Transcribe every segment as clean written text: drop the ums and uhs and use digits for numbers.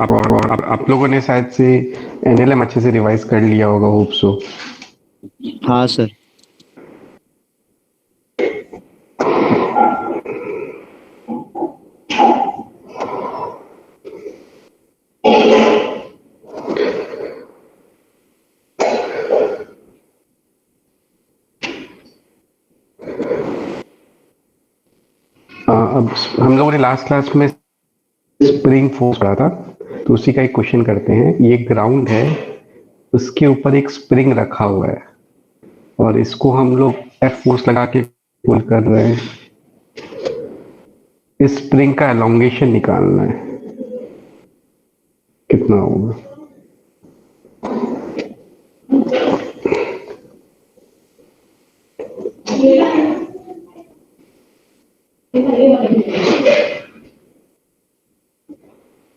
आप लोगों ने शायद से एनएलएम अच्छे से रिवाइज कर लिया होगा, होप सो। हाँ सर। अब हम लोगों ने लास्ट क्लास में स्प्रिंग फोर्स पढ़ा था, तो उसी का एक क्वेश्चन करते हैं। ये ग्राउंड है, उसके ऊपर एक स्प्रिंग रखा हुआ है और इसको हम लोग एफ फोर्स लगा के पुल कर रहे हैं। इस स्प्रिंग का एलोंगेशन निकालना है, कितना होगा।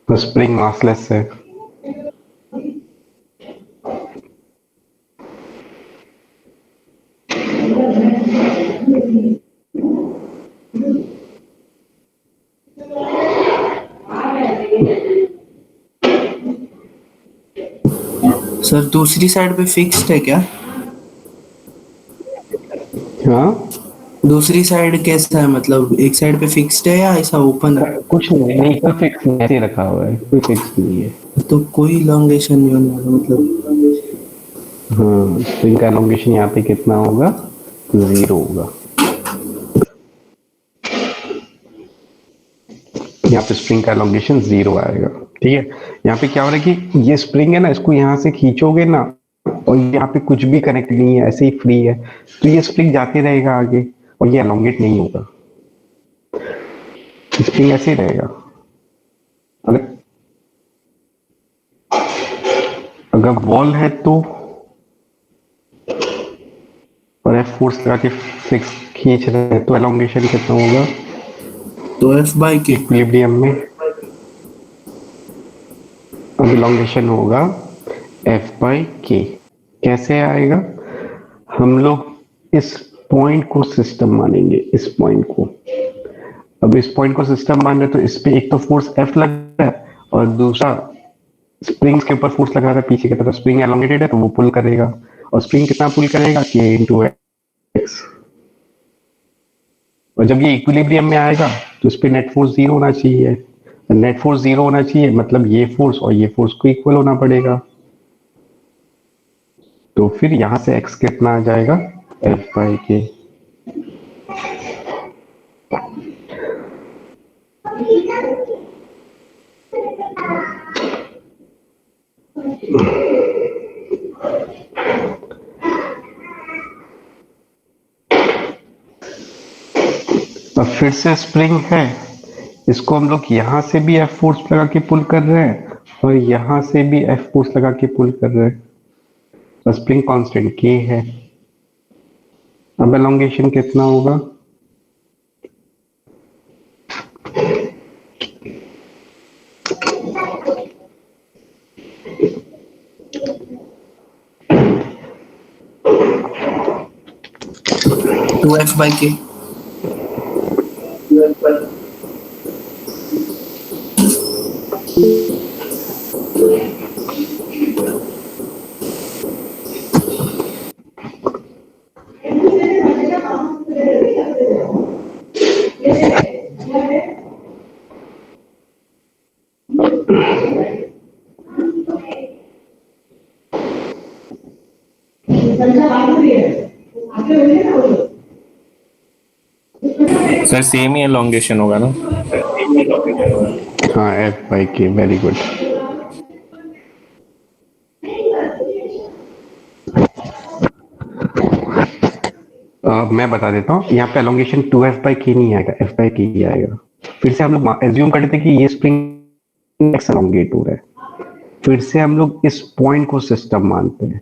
तो स्प्रिंग मासलेस है। सर दूसरी साइड पे फिक्स्ड है क्या? हाँ, दूसरी साइड कैसा है, मतलब एक साइड पे फिक्स्ड है या ऐसा ओपन है? कुछ नहीं, नहीं कोई फिक्स नहीं, ऐसे ही रखा हुआ है, कोई फिक्स नहीं है। तो कोई इलॉन्गेशन नहीं होने वाला मतलब। हाँ, स्प्रिंग का एलोंगेशन यहाँ पे कितना होगा, 0 होगा। यहाँ पे स्प्रिंग का एलोंगेशन 0 आएगा। ठीक है, यहाँ पे क्या हो रहा है कि ये स्प्रिंग है ना, इसको यहाँ से खींचोगे ना, और यहाँ पे कुछ भी कनेक्ट नहीं है, ऐसे ही फ्री है, तो ये स्प्रिंग जाते रहेगा आगे और ये एलोंगेट नहीं होगा। स्प्रिंग ऐसे ही रहेगा। अगर अगर वॉल है तो, और एफ फोर्स लगा के फिक्स खींच रहे हैं, तो एलोंगेशन कितना होगा तो एफ बाई के। इक्विलिब्रियम में। अब एलोंगेशन होगा एफ बाई के। कैसे आएगा, हम लोग इस पॉइंट को सिस्टम मानेंगे, इस पॉइंट को। अब इस पॉइंट को सिस्टम मान रहे तो इस पे एक तो फोर्स एफ लग रहा है और दूसरा स्प्रिंग्स के ऊपर फोर्स लगा रहा है पीछे की तरफ। स्प्रिंग एलोंगेटेड है तो वो पुल करेगा, और स्प्रिंग कितना पुल करेगा, के इंटू एक्स। और जब ये इक्विलिब्रियम में आएगा तो इस पे नेट फोर्स 0 होना चाहिए। नेट फोर्स 0 होना चाहिए, मतलब ये फोर्स और ये फोर्स को इक्वल होना पड़ेगा। तो फिर यहां से एक्स कितना आ जाएगा, एफ बाई के। अब फिर से स्प्रिंग है, इसको हम लोग यहां से भी एफ फोर्स लगा के पुल कर रहे हैं और यहां से भी एफ फोर्स लगा के पुल कर रहे हैं। तो स्प्रिंग कांस्टेंट के है। अब एलोंगेशन कितना होगा, टू एफ बाई के। सर सेम ही एलोंगेशन होगा ना? हाँ एफ बाई के, वेरी गुड। मैं बता देता हूँ, यहाँ पे एलोंगेशन 2f/k नहीं आएगा, f/k ही आएगा। फिर से हम लोग एज्यूम करते हैं कि ये स्प्रिंग एक्स एलोंगेट हो रहा है। फिर से हम लोग इस पॉइंट को सिस्टम मानते हैं।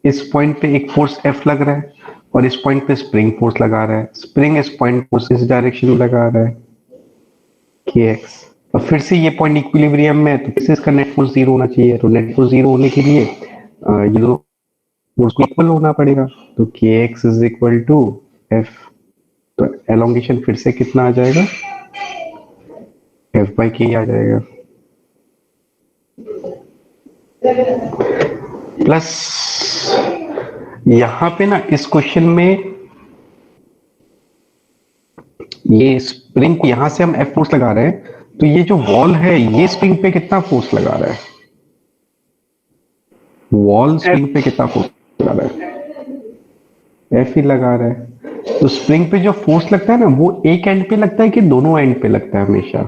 इस पॉइंट पे एक फोर्स F लग रहा है और इस पॉइंट पे स्प्रिंग फोर्स लगा रहा है। स्प्रिंग इस पॉइंट को इस डायरेक्शन में लगा रहा है, kx। और फिर से ये पॉइंट इक्विलिब्रियम में है, तो फिर से इसका नेट फोर्स 0 होना चाहिए। तो नेट फोर्स 0 होने के लिए ये दो फोर्स को इक्वल होना पड़ेगा। तो kx is equal to f। तो एलोंगेशन फिर से कितना आ जाएगा, f/k आ जाएगा। प्लस यहां पे ना इस क्वेश्चन में ये स्प्रिंग को यहां से हम एफ फोर्स लगा रहे हैं, तो ये जो वॉल है ये स्प्रिंग पे कितना फोर्स लगा रहा है? वॉल स्प्रिंग पे कितना फोर्स लगा रहा है? एफ ही लगा रहा है। तो स्प्रिंग पे जो फोर्स लगता है ना वो एक एंड पे लगता है कि दोनों एंड पे लगता है हमेशा?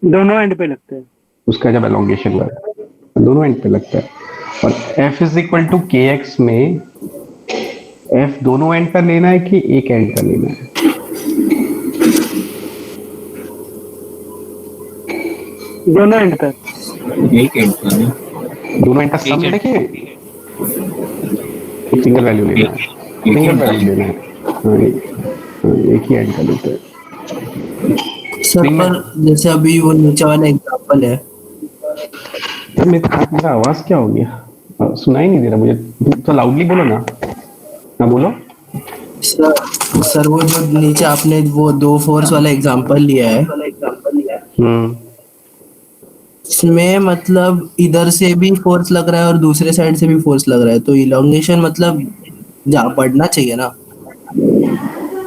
दोनों एंड पे लगते हैं। उसका जब एलोंगेशन लगता है दोनों एंड पे लगता है। और F इज इक्वल टू के एक्स में F दोनों एंड का लेना है कि एक एंड का लेना है? दोनों एंड पे। एक एंड का ना, दोनों एंड का सम एक लेके सिंगल वैल्यू लेना है? सिंगल वैल्यू लेना है। हाँ, एक ही एंड का लेते हैं। सर पर जैसे अभी वो नीचे वाला एग्जांपल है, तो मेरा आवाज क्या हो गया? सुनाई नहीं दे रहा मुझे, तो लाउडली बोलो ना। हाँ बोलो। सर वो जो नीचे आपने वो दो फोर्स वाला एग्जांपल लिया है, इसमें मतलब इधर से भी फोर्स लग रहा है और दूसरे साइड से भी फोर्स लग रहा है, तो इलोंगेशन मतलब जा बढ़ना चाहिए ना।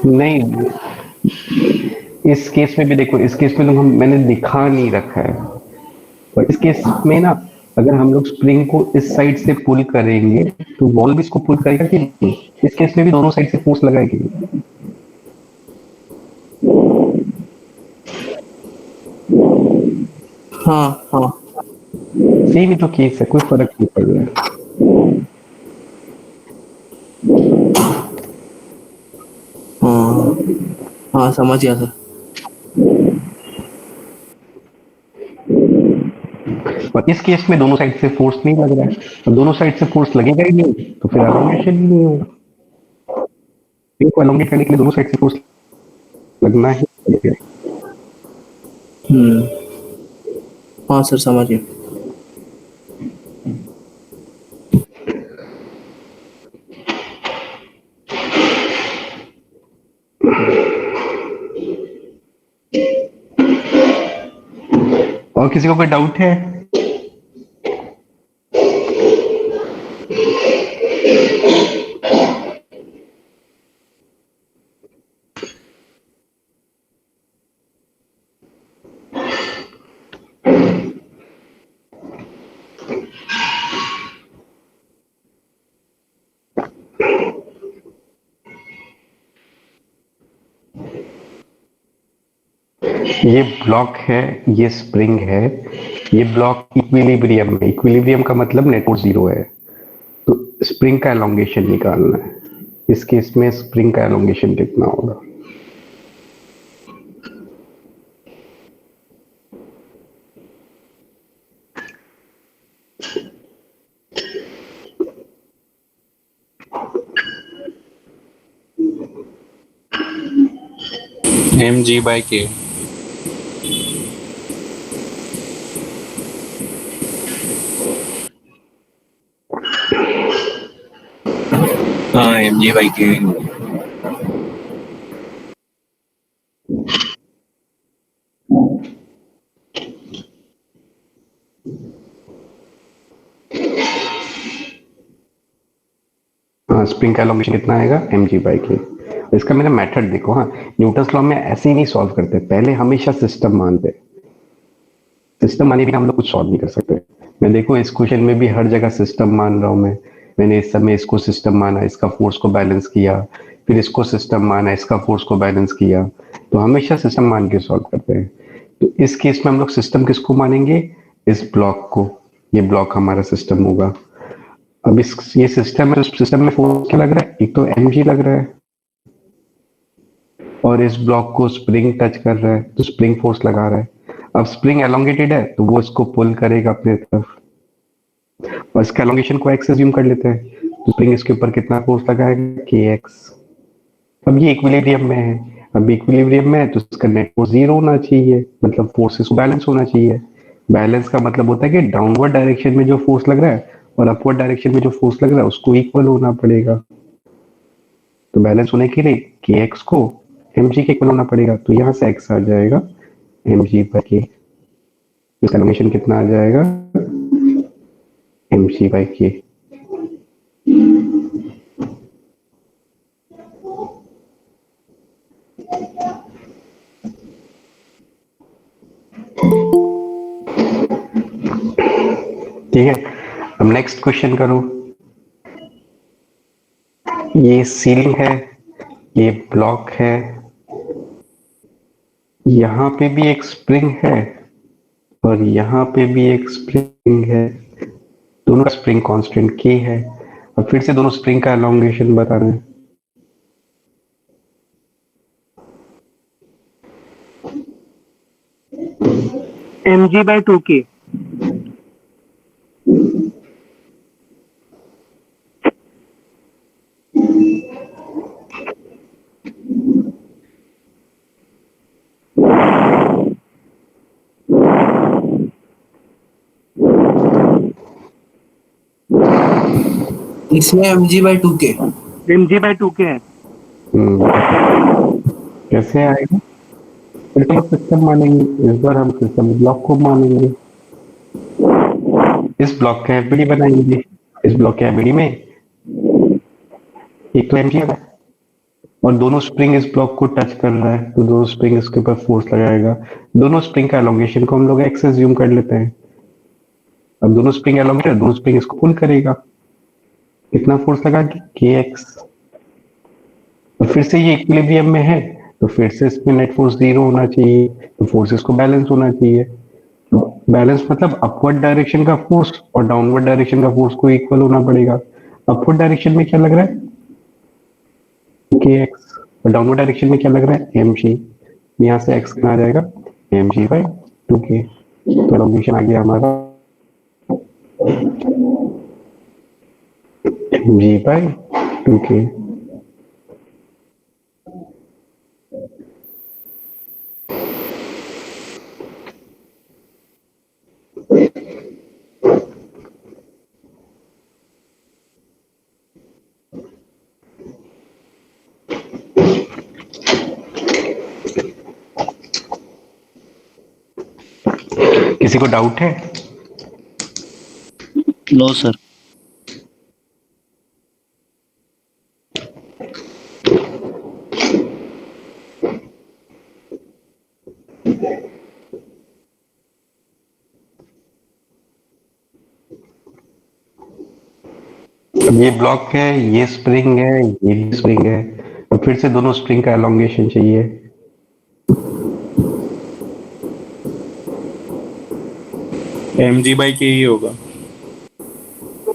नहीं, इस केस में भी देखो, इस केस में तो हम मैंने दिखा नहीं रखा है, पर इस केस में ना अगर हम लोग स्प्रिंग को इस साइड से पुल करेंगे तो वॉल भी इसको पुल करेगा कि नहीं? इस केस में भी दोनों साइड से फोर्स लगाएगी। हाँ हाँ सेम ही तो केस है, कोई फर्क नहीं पड़ रहा है। हाँ हाँ समझ गया सर। और इस केस में दोनों साइड से फोर्स नहीं लग रहा है, और दोनों साइड से फोर्स लगेगा ही नहीं तो फिर एलोंगेशन ही नहीं होगा। इनको एलोंगेट करने के लिए दोनों साइड से फोर्स लगना ही पड़ेगा। हम्म, हाँ सर समझ गया। और किसी को कोई डाउट है? ये ब्लॉक है, ये स्प्रिंग है, ये ब्लॉक इक्विलिब्रियम में, इक्विलिब्रियम का मतलब नेट फोर्स जीरो है, तो स्प्रिंग का एलोंगेशन निकालना है। इस केस में स्प्रिंग का एलोंगेशन कितना होगा? mg/k। हाँ mg/k। हाँ, स्प्रिंग का एलोंगेशन कितना आएगा? mg/k। इसका मेरा मेथड देखो। हाँ, न्यूटन्स लॉ में ऐसे ही नहीं सॉल्व करते, पहले हमेशा सिस्टम मानते। सिस्टम माने बिना हम लोग कुछ सॉल्व नहीं कर सकते। मैं देखो इस क्वेश्चन में भी हर जगह सिस्टम मान रहा हूं मैंने इस समय इसको सिस्टम माना, इसका फोर्स को बैलेंस किया, फिर इसको सिस्टम माना, इसका फोर्स को बैलेंस किया, तो हमेशा सिस्टम मान के सॉल्व करते हैं। तो इस केस में हम लोग सिस्टम किसको मानेंगे? इस ब्लॉक को। ये ब्लॉक हमारा सिस्टम होगा। अब इस ये सिस्टम है, सिस्टम में फोर्स क्या लग रहा है? एक तो mg लग रहा है, और इस ब्लॉक को स्प्रिंग टच कर रहा है तो स्प्रिंग फोर्स लगा रहा है। अब स्प्रिंग एलोंगेटेड है तो वो इसको पुल करेगा अपने तरफ, और इसका एलोंगेशन को एक्स अज्यूम कर लेते हैं, तो स्प्रिंग इसके ऊपर कितना फोर्स लगाएगा? के एक्स। अब ये इक्विलिब्रियम में है, अब इक्विलिब्रियम में है तो इसका नेट फोर्स जीरो होना चाहिए, मतलब फोर्सेस बैलेंस होना चाहिए। बैलेंस का मतलब होता है कि डाउनवर्ड डायरेक्शन में जो फोर्स लग रहा है और अपवर्ड डायरेक्शन में जो फोर्स लग रहा है उसको इक्वल होना पड़ेगा। तो बैलेंस होने के लिए के एक्स को mg के इक्वल होना पड़ेगा, तो यहाँ से x आ जाएगा mg/k। इसका एलोंगेशन कितना आ जाएगा? mg/k। ठीक है, अब नेक्स्ट क्वेश्चन करो। ये सीलिंग है, ये ब्लॉक है, यहाँ पे भी एक स्प्रिंग है और यहाँ पे भी एक स्प्रिंग है। दोनों का स्प्रिंग कांस्टेंट k है। अब फिर से दोनों स्प्रिंग का एलोंगेशन बताना है। mg/2k। इसमें mg/2k। mg/2k है। कैसे आएगा? फिर तो सिस्टम मानेंगे, इस बार हम सिस्टम ब्लॉक को मानेंगे। इस ब्लॉक का एफबीडी बनाएंगे। इस ब्लॉक के एफबीडी में एक तो एमजी है और दोनों स्प्रिंग इस ब्लॉक को टच कर रहा है, तो दोनों स्प्रिंग इसके ऊपर फोर्स लगाएगा। दोनों स्प्रिंग का एलोंगेशन को हम लोग एक्स एज्यूम कर लेते हैं। अब दोनों स्प्रिंग एलोंगेट, दोनों स्प्रिंग इसको पुल करेगा। कितना फोर्स लगा के एक्स। और फिर से ये इक्विलिब्रियम में है, तो फिर से इसमें नेट फोर्स 0 होना चाहिए, तो फोर्सेस को बैलेंस होना चाहिए। बैलेंस मतलब अपवर्ड डायरेक्शन का फोर्स और डाउनवर्ड डायरेक्शन का फोर्स को इक्वल होना पड़ेगा। अपवर्ड डायरेक्शन में क्या लग रहा है के एक्स, और डाउनवर्ड डायरेक्शन में क्या लग रहा है एम जी। यहाँ से एक्स कितना आ जाएगा mg/2k। तो एलोंगेशन आ गया हमारा mg/2k। किसी को डाउट है? No sir. अब ये ब्लॉक है, ये स्प्रिंग है, ये भी स्प्रिंग है, और फिर से दोनों स्प्रिंग का एलोंगेशन चाहिए। mg/k ही होगा।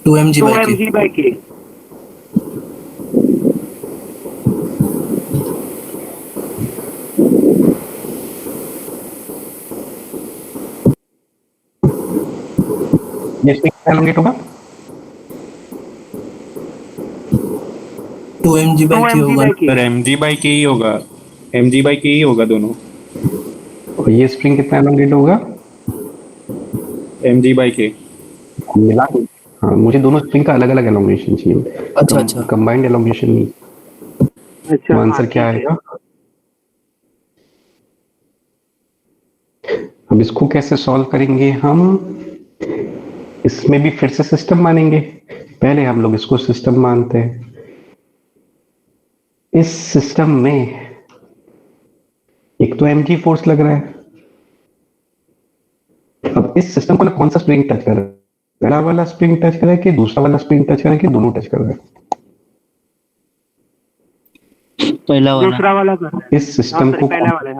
2mg/k। 2mg/k। ये स्प्रिंग का एलोंगेट होगा 2mg/k होगा। सर mg/k ही होगा, mg/k ही होगा दोनों। और ये स्प्रिंग कितना एलोंगेट होगा mg/k। मिला के। हाँ, मुझे दोनों स्प्रिंग का अलग अलग एलोंगेशन चाहिए, अच्छा। कंबाइंड एलोंगेशन नहीं। अच्छा तो आंसर क्या ठीक है। आएगा? अब इसको कैसे सॉल्व करेंगे हम? इसमें भी फिर से सिस्टम मानेंगे। पहले हम लोग इसको सिस्टम मानते हैं। इस सिस्टम में एक तो mg फोर्स लग रहा है। अब इस सिस्टम को कौन सा स्प्रिंग टच कर रहा है? पहला वाला स्प्रिंग टच कर रहा है कि दूसरा वाला स्प्रिंग टच कर रहा है कि दोनों टच कर रहा है? पहला वाला। दूसरा वाला कर रहा है। इस सिस्टम को पहला वाला है।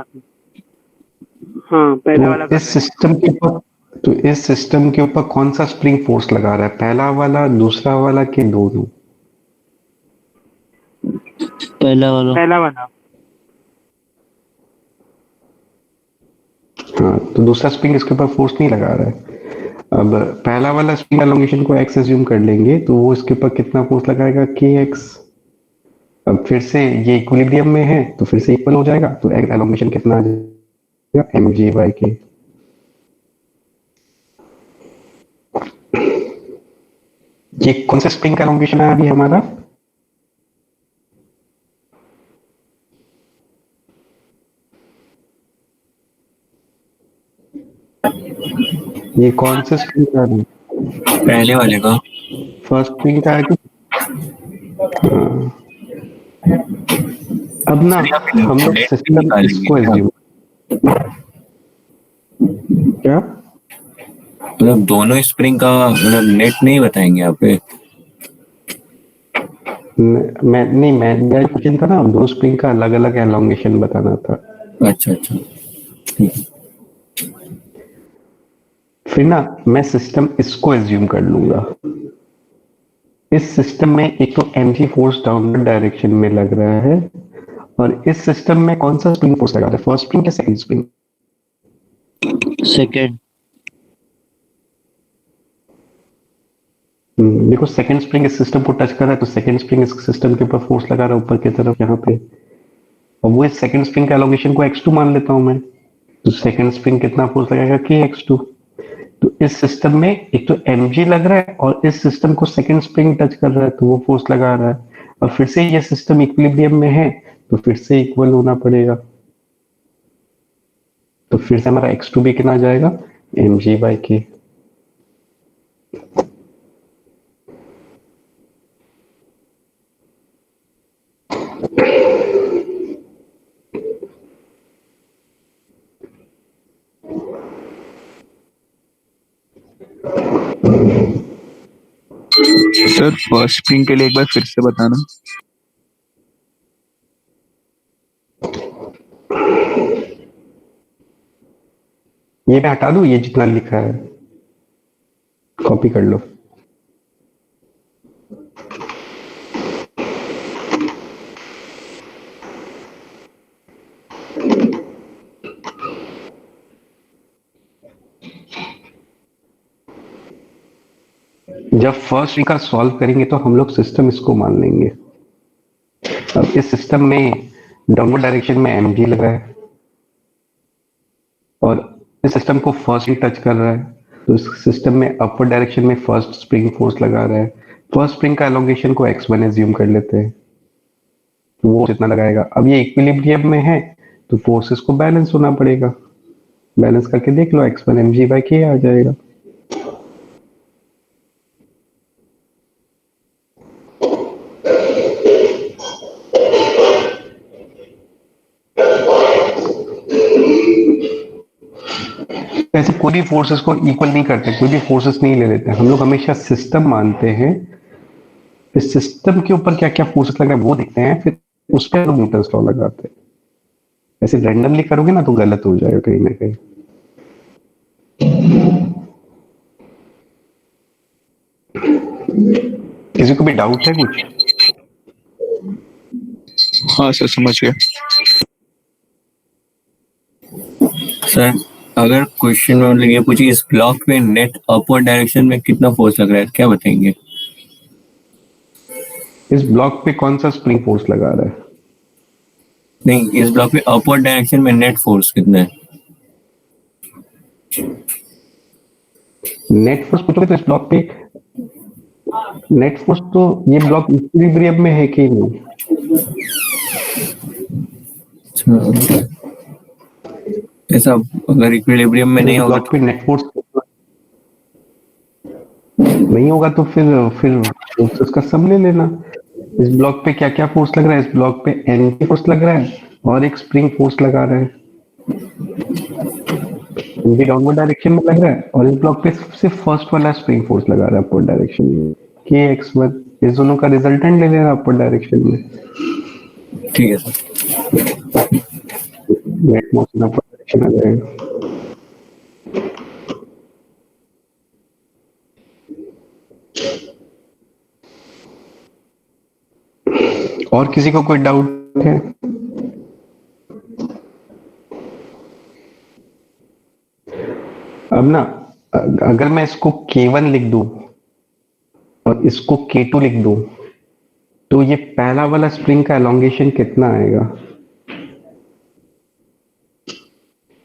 हाँ पहला वाला तो कर इस रहा है। सिस्टम के ऊपर तो इस सिस्टम के ऊपर कौन सा स्प्रिंग फोर्स लगा रहा है? पहला वाला, दूसरा वाला कि दोनों? पहला वाला। पहला वाला। हाँ, तो दूसरा स्प्रिंग इसके ऊपर फोर्स नहीं लगा रहा है। अब पहला वाला स्प्रिंग एलोंगेशन को एक्स एज्यूम कर लेंगे, तो वो इसके ऊपर कितना फोर्स लगाएगा के एक्स। अब फिर से ये इक्विलिब्रियम में है, तो फिर से इक्वल हो जाएगा, तो एलोंगेशन कितना आ जाएगा mg/k। ये कौन सा स्प्रिंग का एलोंगेशन है अभी हमारा? ये कौन सा स्प्रिंग का है? पहले वाले का। फर्स्ट स्प्रिंग का है कि हाँ। अब ना हम लोग नेट सिस्टम निकालेंगे इसको क्या? एज्यूम क्या मतलब दोनों स्प्रिंग का मतलब नेट नहीं बताएंगे यहाँ पे? मैं नहीं मैं मेरा क्वेश्चन था ना दो स्प्रिंग का अलग अलग एलोंगेशन बताना था। अच्छा अच्छा, ठीक है। फिर ना मैं सिस्टम इसको एज्यूम कर लूंगा। इस सिस्टम में एक तो mg फोर्स डाउनवर्ड डायरेक्शन में लग रहा है और इस सिस्टम में कौन सा स्प्रिंग फोर्स लगा रहा है, फर्स्ट स्प्रिंग या सेकंड स्प्रिंग? सेकेंड। देखो सेकंड स्प्रिंग इस सिस्टम को टच कर रहा है तो सेकंड स्प्रिंग इस सिस्टम के ऊपर फोर्स लगा रहा है ऊपर की तरफ यहाँ पे, और वो इस सेकंड स्प्रिंग के एलोंगेशन को x2 मान लेता हूं मैं। तो सेकंड स्प्रिंग कितना फोर्स लगाएगा kx2। तो इस सिस्टम में एक तो mg लग रहा है और इस सिस्टम को सेकंड स्प्रिंग टच कर रहा है तो वो फोर्स लगा रहा है, और फिर से ये सिस्टम इक्विलिब्रियम में है तो फिर से इक्वल होना पड़ेगा। तो फिर से हमारा x2 भी कितना आ जाएगा, mg/k। सर फर्स्ट स्प्रिंग के लिए एक बार फिर से बताना। ये मैं हटा दूं, ये जितना लिखा है कॉपी कर लो। जब फर्स्ट का सॉल्व करेंगे तो हम लोग सिस्टम इसको मान लेंगे। अब इस सिस्टम में डाउनवर्ड डायरेक्शन में mg लगा है और इस सिस्टम को फर्स्ट ही टच कर रहा है तो इस सिस्टम में अपवर्ड डायरेक्शन में फर्स्ट स्प्रिंग फोर्स लगा रहा है। फर्स्ट स्प्रिंग का एलोंगेशन को x1 एज्यूम कर लेते हैं, तो वो कितना लगाएगा। अब ये इक्विलिब्रियम में है तो फोर्सेस को बैलेंस होना पड़ेगा, बैलेंस करके देख लो x1 mg/k आ जाएगा। ऐसे कोई भी फोर्सेस को इक्वल नहीं करते, कोई भी फोर्सेस नहीं ले लेते, हम लोग हमेशा सिस्टम मानते हैं। इस सिस्टम के ऊपर क्या क्या फोर्सेस लग रहा है वो देखते हैं, फिर उस पर लोग न्यूटन्स लॉ लगाते हैं। ऐसे रैंडमली करोगे ना तो गलत हो जाएगा कहीं ना कहीं। किसी को भी डाउट है कुछ? हाँ सर समझ गया। सर अगर क्वेश्चन में मतलब ये पूछिए इस ब्लॉक में नेट अपवर्ड डायरेक्शन में कितना फोर्स लग रहा है, क्या बताएंगे? इस ब्लॉक पे कौन सा स्प्रिंग फोर्स लगा रहा है? नहीं, इस ब्लॉक में अपवर्ड डायरेक्शन में नेट फोर्स कितना है? नेट फोर्स पूछोगे तो इस ब्लॉक पे नेट फोर्स तो ये ब्लॉक इक्विलिब्रियम में है कि नहीं? ऐसा अगर इक्विलिब्रियम में नहीं होगा ब्लॉक पे नेट फोर्स नहीं होगा तो फिर फोर्सेस का सम ले लेना। इस ब्लॉक पे क्या क्या फोर्स लग रहा है, इस ब्लॉक पे एंटी फोर्स लग रहा है और एक स्प्रिंग फोर्स लगा रहा है, ये डाउनवर्ड डायरेक्शन में लग रहा है, और इस ब्लॉक पे सिर्फ फर्स्ट वाला स्प्रिंग फोर्स लगा रहा है अपवर्ड डायरेक्शन में kx1। इस दोनों का रिजल्टेंट ले लेना अपवर्ड डायरेक्शन में। ठीक है sir. Net motion upward direction आ जाएगा। और किसी को कोई डाउट है? अब ना अगर मैं इसको k1 लिख दूं और इसको k2 लिख दूं तो ये पहला वाला स्प्रिंग का एलोंगेशन कितना आएगा?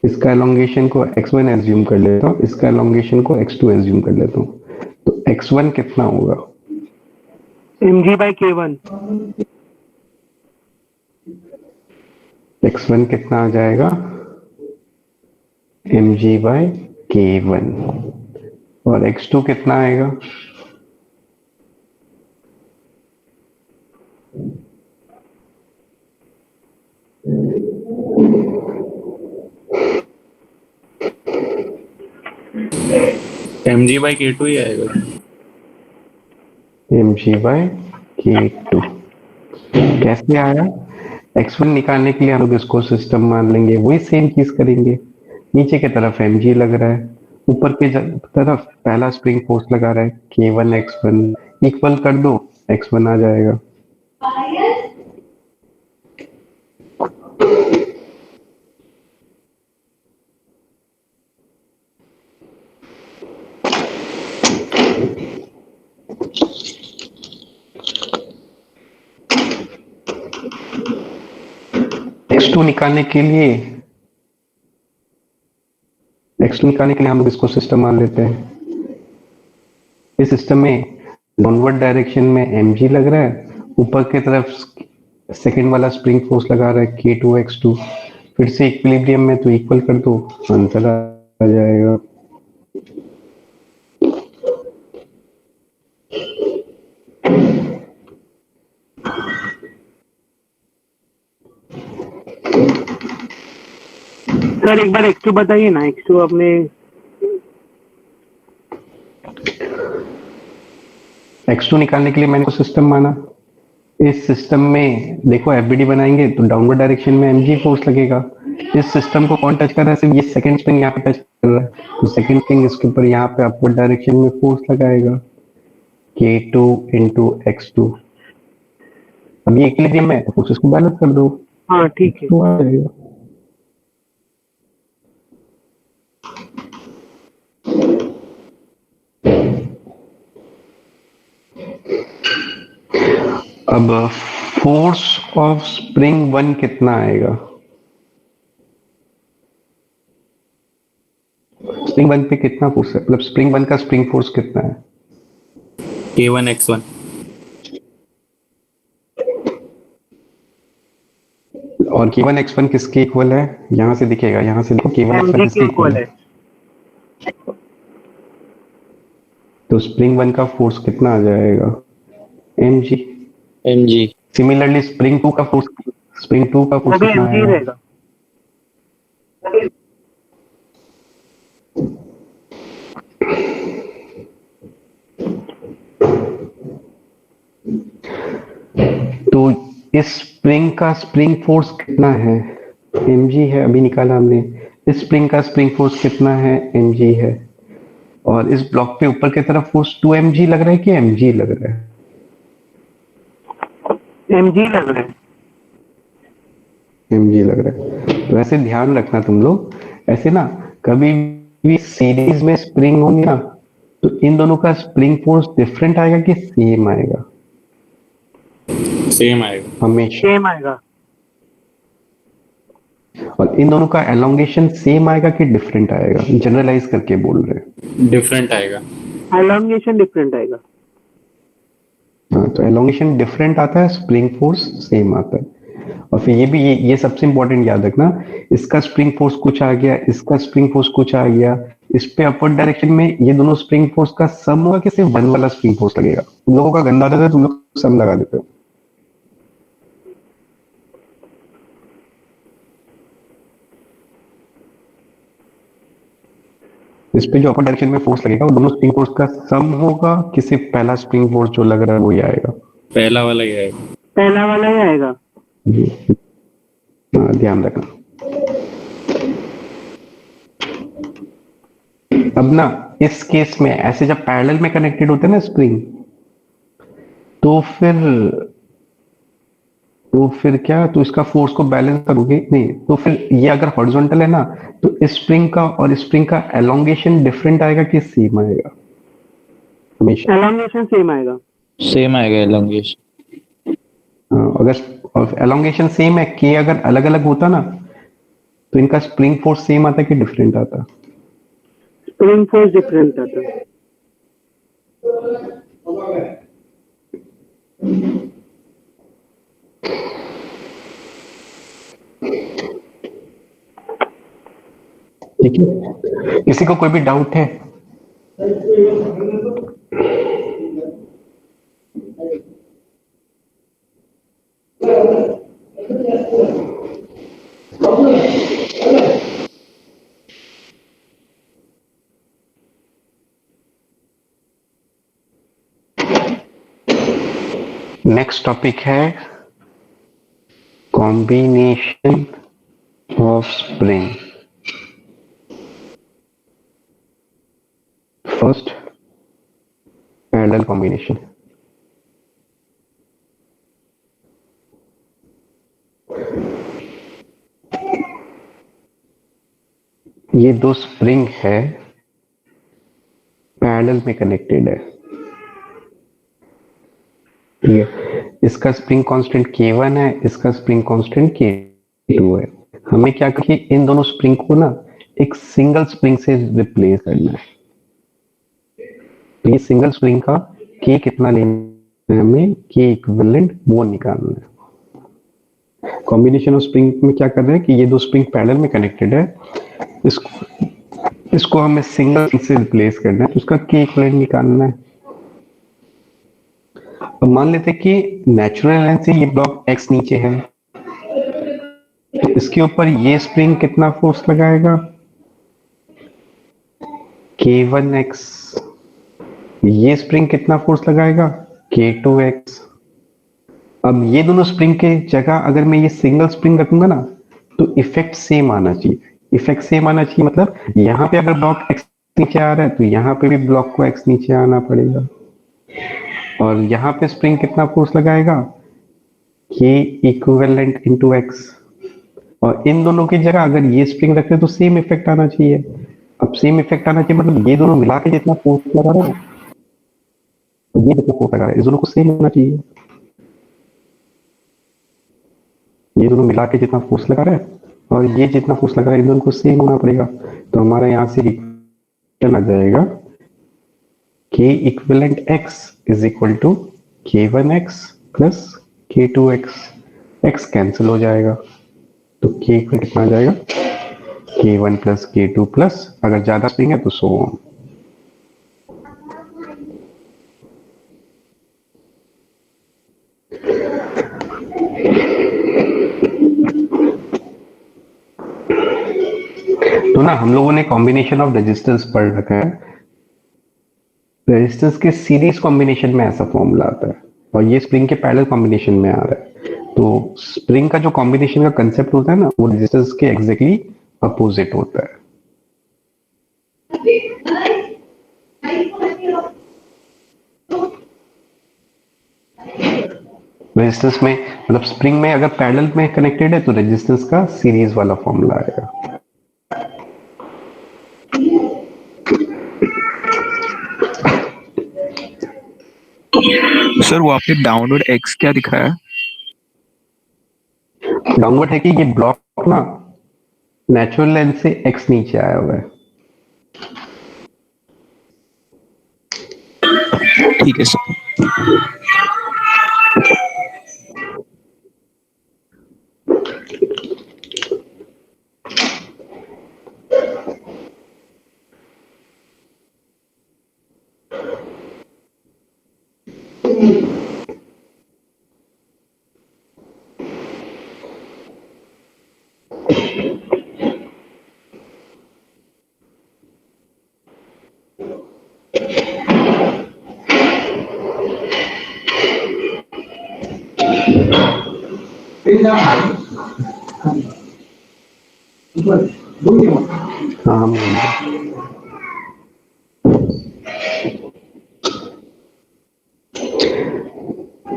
इसका एलोंगेशन को x1 एज्यूम कर लेता हूँ, इसका एलोंगेशन को x2 एज्यूम कर लेता हूँ, तो x1 कितना होगा? mg/k1। x1 कितना आ जाएगा, mg/k1। और x2 कितना आएगा? mg/k2 ही आएगा। mg/k2 कैसे आया? x1 निकालने के लिए हम लोग इसको सिस्टम मान लेंगे, वही सेम चीज करेंगे। नीचे की तरफ mg लग रहा है, ऊपर की तरफ पहला स्प्रिंग फोर्स लगा रहा है k1 x1, इक्वल कर दो, x1 आ जाएगा। x2 निकालने के लिए हम लोग इसको सिस्टम मान लेते हैं। इस सिस्टम में डाउनवर्ड डायरेक्शन में mg लग रहा है, ऊपर की तरफ सेकंड वाला स्प्रिंग फोर्स लगा रहा है k2 x2, फिर से इक्विलिब्रियम में तो इक्वल कर दो, आंसर आ जाएगा। सर एक बार x2 बताइए ना, x2 आपने x2 निकालने के लिए मैंने सिस्टम माना। इस सिस्टम में देखो एफबीडी बनाएंगे तो डाउनवर्ड डायरेक्शन में mg फोर्स लगेगा। इस सिस्टम को कौन टच कर रहा है? सिर्फ ये सेकंड स्प्रिंग यहाँ पे टच कर रहा है, तो सेकंड स्प्रिंग इसके ऊपर यहाँ पे अपवर्ड डायरेक्शन में फोर्स लगाएगा k2 into x2। अब ये इक्विलिब्रियम में फोर्सेस को बैलेंस कर दो, हाँ ठीक है। तो आ जाएगा। अब फोर्स ऑफ स्प्रिंग 1 कितना आएगा? स्प्रिंग 1 पे कितना फोर्स है, मतलब स्प्रिंग 1 का स्प्रिंग फोर्स कितना है? k1 x1। और k1 x1 किसके इक्वल है? यहां से दिखेगा, यहां से देखो k1 x1 mg किसके के इक्वल इक्वल है? है। तो स्प्रिंग 1 का फोर्स कितना आ जाएगा? mg। mg सिमिलरली स्प्रिंग 2 का फोर्स वो भी कितना mg आएगा? रहेगा। तो इस स्प्रिंग का स्प्रिंग फोर्स कितना है? mg है, अभी निकाला हमने। इस स्प्रिंग का स्प्रिंग फोर्स कितना है? mg है। और इस ब्लॉक पे ऊपर की तरफ फोर्स 2mg लग रहा है कि mg लग रहा है? mg लग रहा है। mg लग रहा है। तो ऐसे ध्यान रखना तुम लोग, ऐसे ना कभी भी सीरीज में स्प्रिंग होंगी ना, तो इन दोनों का स्प्रिंग फोर्स डिफरेंट आएगा कि सेम आएगा? सेम आएगा। हमेशा। सेम आएगा। और इन दोनों का एलोंगेशन सेम आएगा कि डिफरेंट आएगा? जनरलाइज करके बोल रहे हैं। डिफरेंट आएगा। एलोंगेशन डिफरेंट आएगा। हाँ, तो एलोंगेशन डिफरेंट आता है, स्प्रिंग फोर्स सेम आता है। और फिर ये भी ये सबसे इंपॉर्टेंट याद रखना, इसका स्प्रिंग फोर्स कुछ आ गया, इसका स्प्रिंग फोर्स कुछ आ गया, इस पे अपवर्ड डायरेक्शन में ये दोनों स्प्रिंग फोर्स का सम होगा कि सिर्फ वन वाला स्प्रिंग फोर्स लगेगा? तुम लोगों का गंदा आता है, तुम लोग सम लगा देते हो। इस पे जो अपर डायरेक्शन में फोर्स लगेगा वो दोनों स्प्रिंग फोर्स का सम होगा कि सिर्फ पहला स्प्रिंग फोर्स जो लग रहा है वो ही आएगा? पहला वाला ही आएगा। पहला वाला ही आएगा। जी। हाँ, ध्यान रखना। अब ना इस केस में ऐसे जब पैरेलल में कनेक्टेड होते हैं ना स्प्रिंग, तो फिर क्या, तो इसका फोर्स को बैलेंस करोगे नहीं, तो फिर ये अगर हॉरिजॉन्टल है ना, तो इस स्प्रिंग का और स्प्रिंग का एलोंगेशन डिफरेंट आएगा कि सेम आएगा? हमेशा एलोंगेशन सेम आएगा। सेम आएगा एलोंगेशन। हाँ, अगर एलोंगेशन सेम है, के अगर अलग अलग होता ना, तो इनका स्प्रिंग फोर्स सेम आता कि डिफरेंट आता? स्प्रिंग फोर्स डिफरेंट आता है। ठीक है, किसी को कोई भी डाउट है? नेक्स्ट टॉपिक है combination of spring. First, parallel combination. ये दो स्प्रिंग है, पैरेलल में कनेक्टेड है। ठीक है, इसका स्प्रिंग कांस्टेंट K1 है, इसका स्प्रिंग कांस्टेंट K2 है। हमें क्या करके इन दोनों स्प्रिंग को ना एक सिंगल स्प्रिंग से रिप्लेस करना है। तो ये सिंगल स्प्रिंग का K कितना लेना है, हमें K इक्विवेलेंट वो निकालना है। कॉम्बिनेशन ऑफ स्प्रिंग में क्या कर रहे हैं कि ये दो स्प्रिंग पैरेलल में कनेक्टेड है, इसको हमें सिंगल से रिप्लेस करना है, तो उसका K इक्विवेलेंट निकालना है। अब मान लेते हैं कि नेचुरल लाइन से ये ब्लॉक X नीचे है, तो इसके ऊपर ये स्प्रिंग कितना फोर्स लगाएगा, K1X। ये स्प्रिंग कितना फोर्स लगाएगा, K2X। अब ये दोनों स्प्रिंग के जगह अगर मैं ये सिंगल स्प्रिंग रखूंगा ना, तो इफेक्ट सेम आना चाहिए। इफेक्ट सेम आना चाहिए मतलब यहाँ पे अगर ब्लॉक X नीचे आ रहा है, तो यहाँ पे भी ब्लॉक को X नीचे आना पड़ेगा। और यहाँ पे स्प्रिंग कितना फोर्स लगाएगा, K इक्विवेलेंट इंटू X। और इन दोनों की जगह अगर ये स्प्रिंग रखते तो सेम इफेक्ट आना चाहिए। अब सेम इफेक्ट आना चाहिए मतलब ये दोनों मिला के जितना फोर्स लगा रहा है, ये जितना फोर्स लगा रहा है, इस दोनों को सेम होना चाहिए। ये दोनों मिला के जितना फोर्स लगा रहा है और ये जितना फोर्स लगा रहा है, इन दोनों को सेम होना पड़ेगा। तो हमारा यहाँ से रिटर्न आ जाएगा K equivalent X is equal to K1X plus K2X। X cancel हो जाएगा, तो K इक्वल कितना आ जाएगा, K1 प्लस K2 प्लस अगर ज्यादा स्प्रिंग है तो सो ऑन। तो ना हम लोगों ने कॉम्बिनेशन ऑफ रेजिस्टेंस पढ़ रखा है। रेजिस्टेंस के सीरीज कॉम्बिनेशन में ऐसा फॉर्मूला आता है और ये स्प्रिंग के पैरेलल कॉम्बिनेशन में आ रहा है। तो स्प्रिंग का जो कॉम्बिनेशन का कंसेप्ट होता है ना, वो रेजिस्टेंस के एग्जैक्टली अपोजिट होता है। रेजिस्टेंस में मतलब स्प्रिंग में अगर पैरेलल में कनेक्टेड है तो रेजिस्टेंस का सीरीज वाला फॉर्मूला आएगा। सर वो आपने डाउनवर्ड X क्या दिखाया? डाउनवर्ड है कि ये ब्लॉक ना नेचुरल लाइन से X नीचे आया हुआ है। ठीक है सर। हाँ,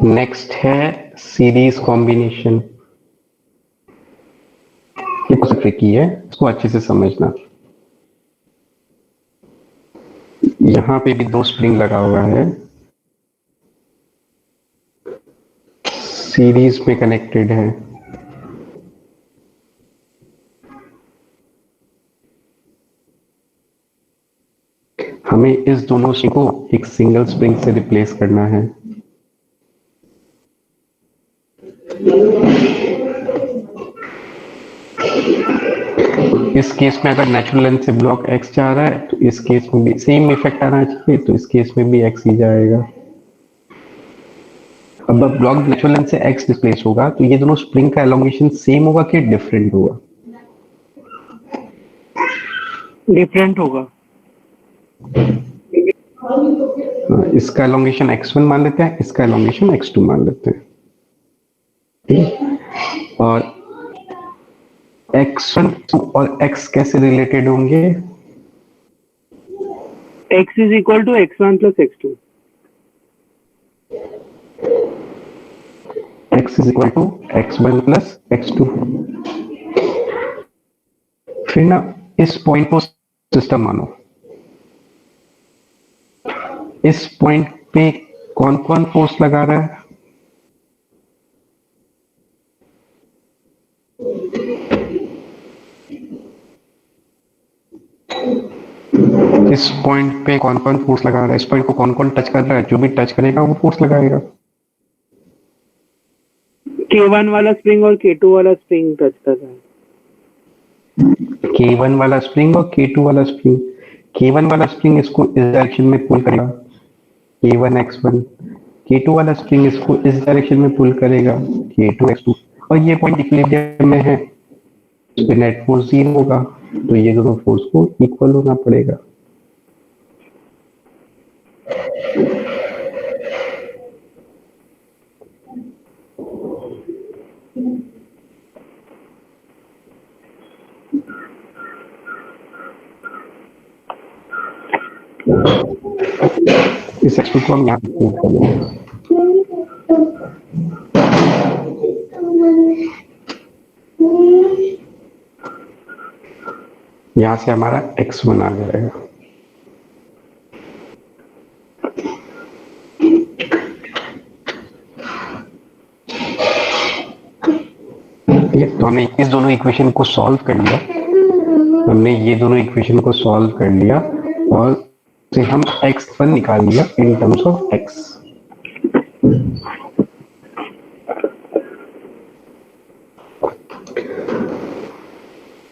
नेक्स्ट है सीरीज कॉम्बिनेशन। ये कुछ ट्रिकी है, इसको अच्छे से समझना। यहाँ पे भी दो स्प्रिंग लगा हुआ है, सीरीज में कनेक्टेड है। हमें इस दोनों स्प्रिंग को एक सिंगल स्प्रिंग से रिप्लेस करना है। इस केस में अगर नेचुरल लेंथ से ब्लॉक X जा रहा है तो इस केस में भी सेम इफेक्ट आना चाहिए, तो इस केस में भी X ही जाएगा। अब ब्लॉक नेचुरल लेंथ से X डिस्प्लेस होगा तो ये दोनों स्प्रिंग का एलोंगेशन सेम होगा कि डिफरेंट होगा? डिफरेंट होगा। इसका एलोंगेशन x1 मान लेते हैं, इसका एलोंगेशन x2 मान लेते हैं, ठीक है? और x1 और x कैसे रिलेटेड होंगे? x is equal to x1 plus x2. x is equal to x1 plus x2। फिर ना इस पॉइंट को सिस्टम मानो, इस पॉइंट पे कौन कौन फोर्स लगा रहा है? इस पॉइंट पे कौन कौन फोर्स लगा रहा है? इस पॉइंट को कौन कौन टच कर रहा है? जो भी टच करेगा वो फोर्स लगाएगा। K1 वाला स्प्रिंग और K2 वाला स्प्रिंग टच कर रहा है। K1 वाला स्प्रिंग और K2 वाला स्प्रिंग, K1 वाला स्प्रिंग इसको इस डायरेक्शन में पुल करेगा, K1 x1, K2 वाला स्प्रिंग इसको इस डायरेक्शन में पुल करेगा, K2 x2। और ये पॉइंट इक्विलिब्रियम में है, इस पे नेट फोर्स 0 होगा, तो ये दोनों फोर्स को इक्वल होना पड़ेगा। इस x2 को हम यहाँ पे पुट कर देंगे। यहाँ से हमारा x1 आ जाएगा। ठीक है, तो हमने इस दोनों इक्वेशन को सॉल्व कर लिया, हमने ये दोनों इक्वेशन को सॉल्व कर लिया और से हम x1 निकाल लिया इन टर्म्स ऑफ x।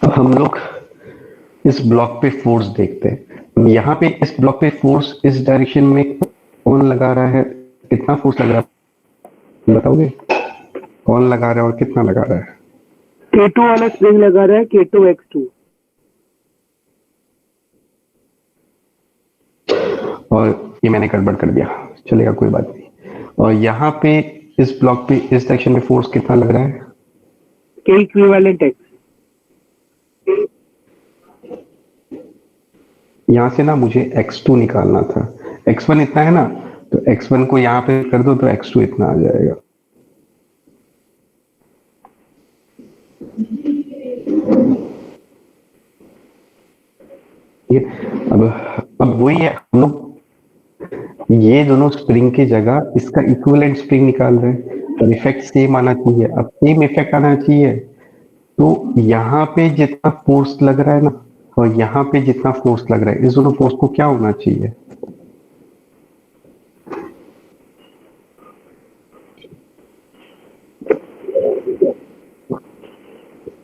अब हम लोग इस ब्लॉक पे फोर्स देखते हैं। यहाँ पे इस ब्लॉक पे फोर्स इस डायरेक्शन में कौन लगा रहा है, कितना फोर्स लग रहा है बताओगे? कौन लगा रहा है और कितना लगा रहा है? K2 वाला स्प्रिंग लगा रहा है K2 x2। और ये मैंने गड़बड़ कर दिया, चलेगा कोई बात नहीं। और यहाँ पे इस ब्लॉक पे इस डायरेक्शन में फोर्स कितना लग रहा है? K equivalent x। यहाँ से ना मुझे x2 निकालना था, x1 इतना है ना, तो x1 को यहाँ पे कर दो तो x2 इतना आ जाएगा। ये अब वही है, हम लोग ये दोनों स्प्रिंग की जगह इसका इक्विवेलेंट स्प्रिंग निकाल रहे हैं, तो इफेक्ट सेम आना चाहिए। अब सेम इफेक्ट आना चाहिए तो यहाँ पे जितना फोर्स लग रहा है ना और यहाँ पे जितना फोर्स लग रहा है, इस दोनों फोर्स को क्या होना चाहिए?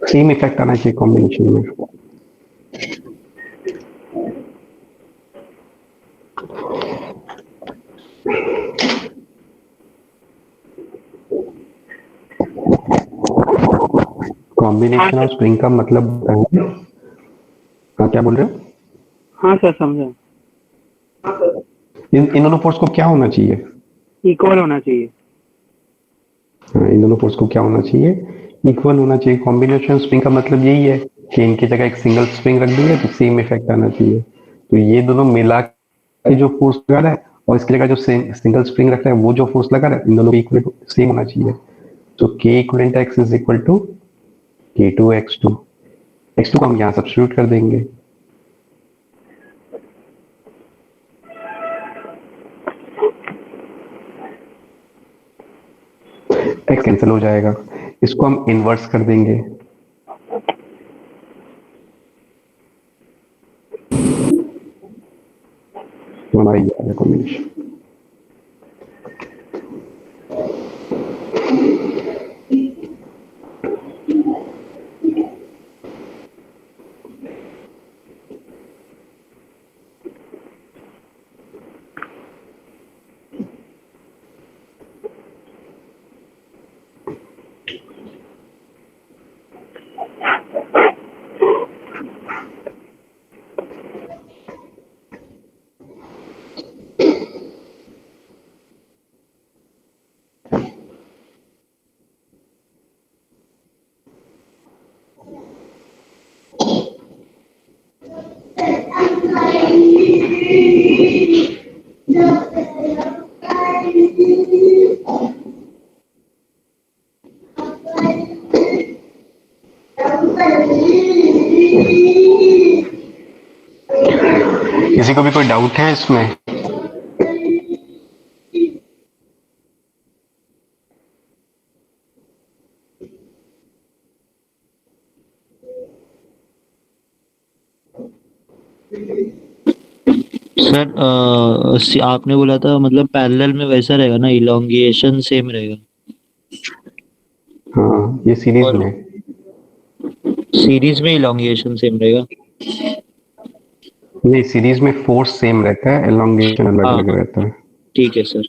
सेम इफेक्ट आना चाहिए कॉम्बिनेशन में। कॉम्बिनेशन ऑफ स्प्रिंग का मतलब बताएंगे? हाँ, क्या बोल रहे हो? हाँ सर समझा। इन दोनों फोर्स को क्या होना चाहिए? इक्वल होना चाहिए। हाँ, इन दोनों फोर्स को क्या होना चाहिए? इक्वल होना चाहिए। कॉम्बिनेशन स्प्रिंग का मतलब यही है कि इनकी जगह एक सिंगल स्प्रिंग रख दी है तो सेम इफेक्ट आना चाहिए। तो ये दोनों मिला के जो फोर्स लगा रहा है और इसकी जगह जो सिंगल स्प्रिंग रख रहा है वो जो फोर्स लगा रहा है, इन दोनों के इक्वल सेम होना चाहिए। तो K equivalent x is equal to K2 x2। x2 को हम यहाँ सब्स्टिट्यूट कर देंगे। x कैंसिल हो जाएगा, इसको हम इनवर्स कर देंगे। तो हमारा ये आ गया कॉम्बिनेशन। किसी को भी कोई डाउट है इसमें? सर आपने बोला था मतलब पैरेलल में वैसा रहेगा ना, इलोंगेशन सेम रहेगा हाँ, ये सीरीज और में। सीरीज में इलोंगेशन सेम रहेगा। नहीं, सीरीज में फोर्स सेम रहता है, एलोंगेशन अलग हाँ अलग हाँ रहता है। ठीक है सर।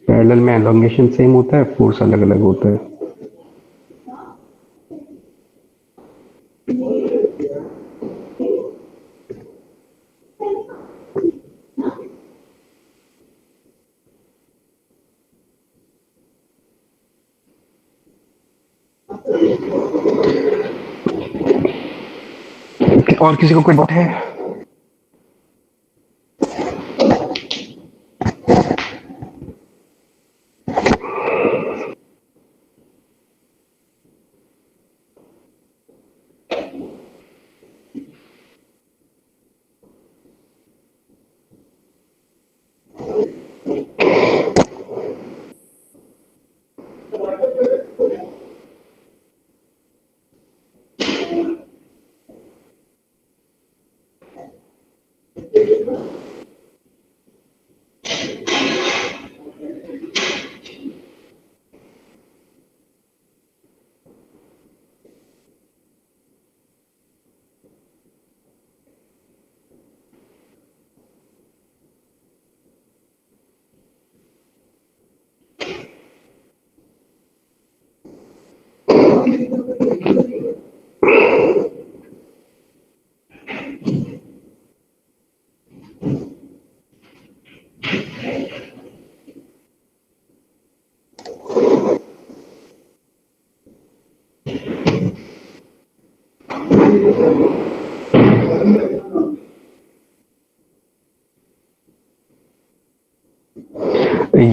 पैरेलल में एलोंगेशन सेम होता है, फोर्स अलग अलग होता है। और किसी को कोई डाउट है?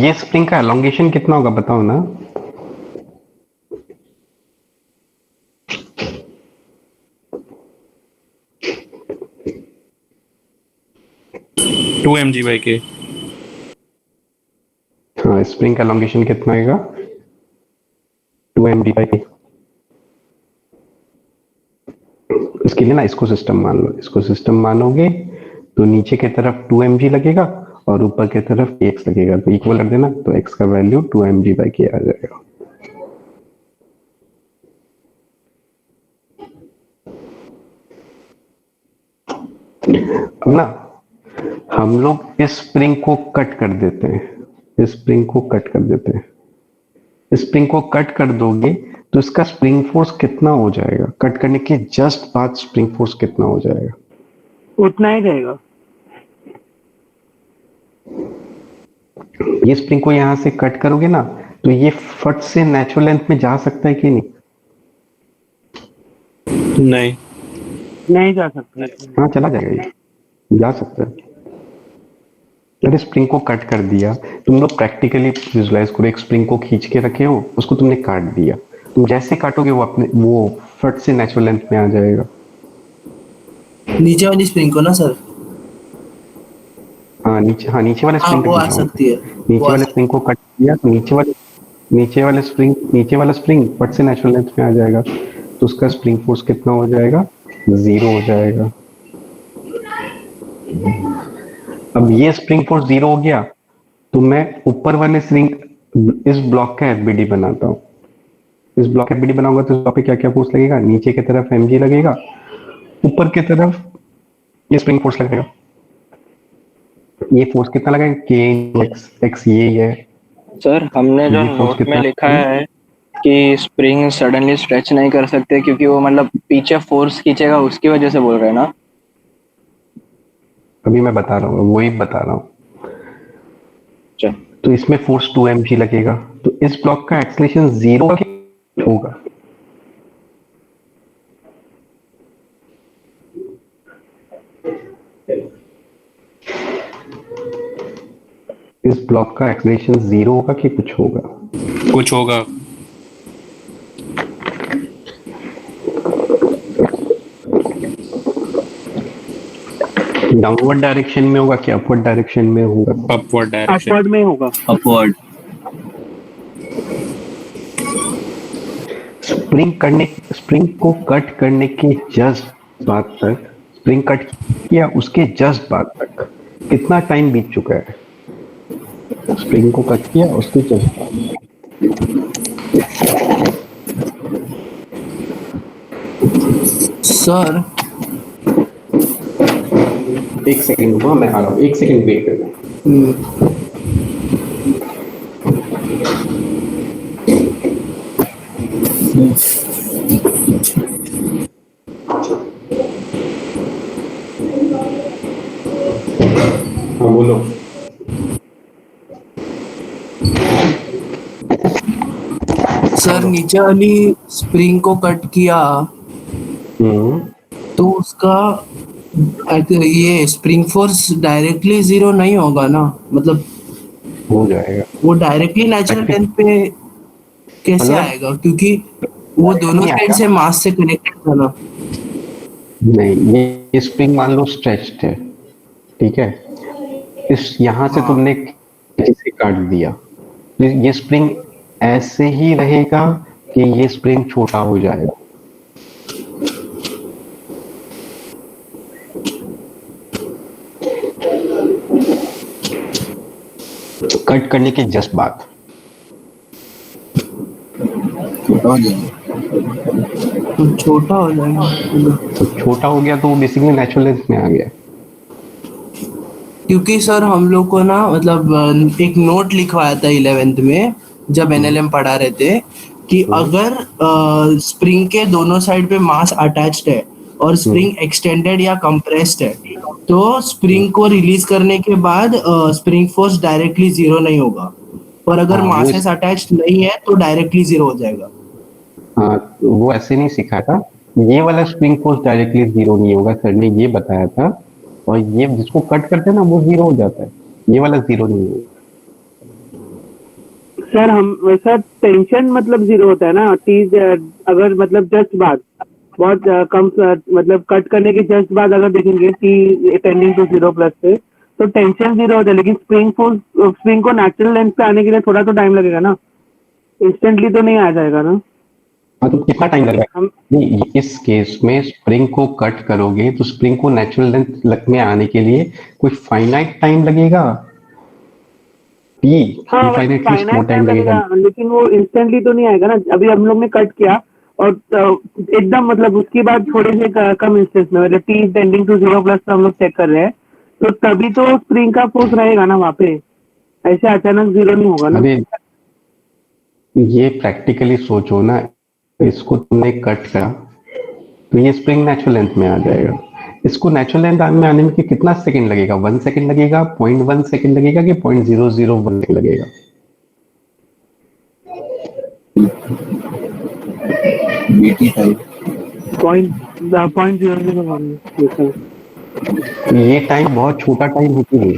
ये स्प्रिंग का एलोंगेशन कितना होगा बताओ ना? टू एम जी बाई के। हाँ, स्प्रिंग का एलोंगेशन कितना आएगा? 2 mg बाई के। इसके लिए ना इसको सिस्टम मान लो, इसको सिस्टम मानोगे तो नीचे की तरफ 2 mg लगेगा और ऊपर की तरफ x लगेगा, तो इक्वल कर देना, तो x का वैल्यू 2 mg बाई के आ जाएगा। अब ना हम लोग इस स्प्रिंग को कट कर देते हैं, इस स्प्रिंग को कट कर देते हैं। स्प्रिंग को कट कर दोगे तो इसका स्प्रिंग फोर्स कितना हो जाएगा? कट करने के जस्ट बाद स्प्रिंग फोर्स कितना हो जाएगा? उतना ही रहेगा। ये स्प्रिंग को यहां से कट करोगे ना तो ये फट से नेचुरल लेंथ में जा सकता है कि नहीं? नहीं। नहीं जा सकता। हाँ, चला जाएगा, ये जा सकता है। अरे स्प्रिंग को कट कर दिया, तुम लोग प्रैक्टिकली विजुलाइज करो, एक स्प्रिंग को खींच के रखे हो, उसको तुमने काट दिया, तुम जैसे काटोगे वो फट से नेचुरल लेंथ में आ जाएगा। नीचे वाली स्प्रिंग को ना सर? हाँ, नीचे वाले हाँ स्प्रिंग वो आ सकती है, नीचे वाले स्प्रिंग को कट किया तो नीचे वाला स्प्रिंग फट से नेचुरल लेंथ में आ जाएगा, तो उसका स्प्रिंग फोर्स कितना हो जाएगा? 0 हो जाएगा। अब ये स्प्रिंग फोर्स 0 हो गया तो मैं ऊपर वाले स्प्रिंग, इस ब्लॉक का एफबीडी बनाता हूँ। इस ब्लॉक का एफबीडी बनाऊंगा तो इस ब्लॉक पे क्या क्या फोर्स लगेगा? नीचे की तरफ mg लगेगा, ऊपर की तरफ ये स्प्रिंग फोर्स लगेगा। ये फोर्स कितना लगेगा? k x ये है। सर हमने जो ये फोर्स नोट में कितना लिखा है कि स्प्रिंग सडनली स्ट्रेच नहीं कर सकते क्योंकि वो मतलब पीछे फोर्स खींचेगा, उसकी वजह से बोल रहे हैं ना? अभी मैं बता रहा हूँ, वही बता रहा हूँ। अच्छा। तो इसमें फोर्स 2 mg लगेगा, तो इस ब्लॉक का एक्सेलरेशन 0 होगा। इस ब्लॉक का एक्सलेशन 0 होगा कि कुछ होगा? कुछ होगा। डाउनवर्ड डायरेक्शन में होगा कि अपवर्ड डायरेक्शन में होगा? Upward direction. अपवर्ड में होगा। अपवर्ड। स्प्रिंग को कट करने के जस्ट बाद तक, स्प्रिंग कट किया उसके जस्ट बाद तक कितना टाइम बीत चुका है? स्प्रिंग को कट किया उसके जस्ट बाद। सर एक सेकंड हुआ, मैं आ रहा हूँ, एक सेकंड वेट करना। हाँ बोलो। सर नीचे वाली स्प्रिंग को कट किया तो उसका ये स्प्रिंग फोर्स डायरेक्टली 0 नहीं होगा ना, मतलब हो जाएगा वो डायरेक्टली नेचुरल लेंथ पे कैसे मतलब आएगा, क्योंकि वो दोनों नहीं साइड आएगा। से मास से कनेक्टेड था ना। नहीं, ये स्प्रिंग मान लो स्ट्रेच्ड है, ठीक है, इस यहाँ से तुमने इसे काट दिया तो ये स्प्रिंग ऐसे ही रहेगा कि ये स्प्रिंग छोटा हो जाएगा? कट करने के जस्ट बाद तो छोटा हो जाएगा। तो छोटा हो गया तो वो बेसिकली नेचुरल लेंथ में आ गया। क्योंकि सर हम लोग को ना मतलब एक नोट लिखवाया था 11th में जब एनएलएम पढ़ा रहे थे कि अगर स्प्रिंग के दोनों साइड पे मास अटैच्ड है और स्प्रिंग एक्सटेंडेड या कंप्रेस्ड है तो स्प्रिंग को रिलीज करने के बाद स्प्रिंग फोर्स डायरेक्टली 0 नहीं होगा, और अगर हाँ, वो मासेस अटैच्ड नहीं है तो डायरेक्टली 0 हो जाएगा। हाँ, वो ऐसे नहीं सीखा था। ये वाला स्प्रिंग फोर्स डायरेक्टली 0 नहीं होगा, सर ने ये बताया था, और ये जिसको कट करते हैं ना वो 0 हो जाता है, ये वाला 0 नहीं होगा। सर हम वैसा टेंशन मतलब 0 होता है ना, चीज अगर मतलब जस्ट बाद बहुत कम मतलब कट करने के जस्ट बाद अगर देखेंगे कि टेंडिंग टू 0 प्लस पे तो टेंशन 0 होता है, लेकिन स्प्रिंग फोर्स स्प्रिंग को नेचुरल लेंथ पे आने के लिए थोड़ा तो टाइम लगेगा ना, इंस्टेंटली तो नहीं आ जाएगा ना। हाँ तो कितना टाइम लगेगा? नहीं, इस केस में स्प्रिंग को कट करोगे तो स्प्रिंग को नेचुरल लेंथ में आने के लिए कोई फाइनाइट टाइम लगेगा, हाँ इनफाइनाइटली स्मॉल फाइनाइट टाइम लगेगा। लेकिन वो इंस्टेंटली तो नहीं आएगा ना। अभी हम लोग ने कट किया और एकदम मतलब उसके बाद थोड़े से कम इंस्टेंस में मतलब टी टेंडिंग टू 0 प्लस हम लोग चेक कर रहे हैं तो तभी तो स्प्रिंग का फोर्स रहेगा ना वहाँ पे, ऐसे अचानक 0 नहीं होगा ना। अरे ये प्रैक्टिकली सोचो ना, इसको तुमने कट करा तो ये स्प्रिंग नेचुरल लेंथ में आ जाएगा। इसको नेचुरल लेंथ में आने में कितना सेकंड लगेगा? 1 सेकंड लगेगा, 0.1 सेकंड लगेगा कि 0.001 लगेगा? पॉइंट 0.001। ये टाइम बहुत छोटा टाइम होती है।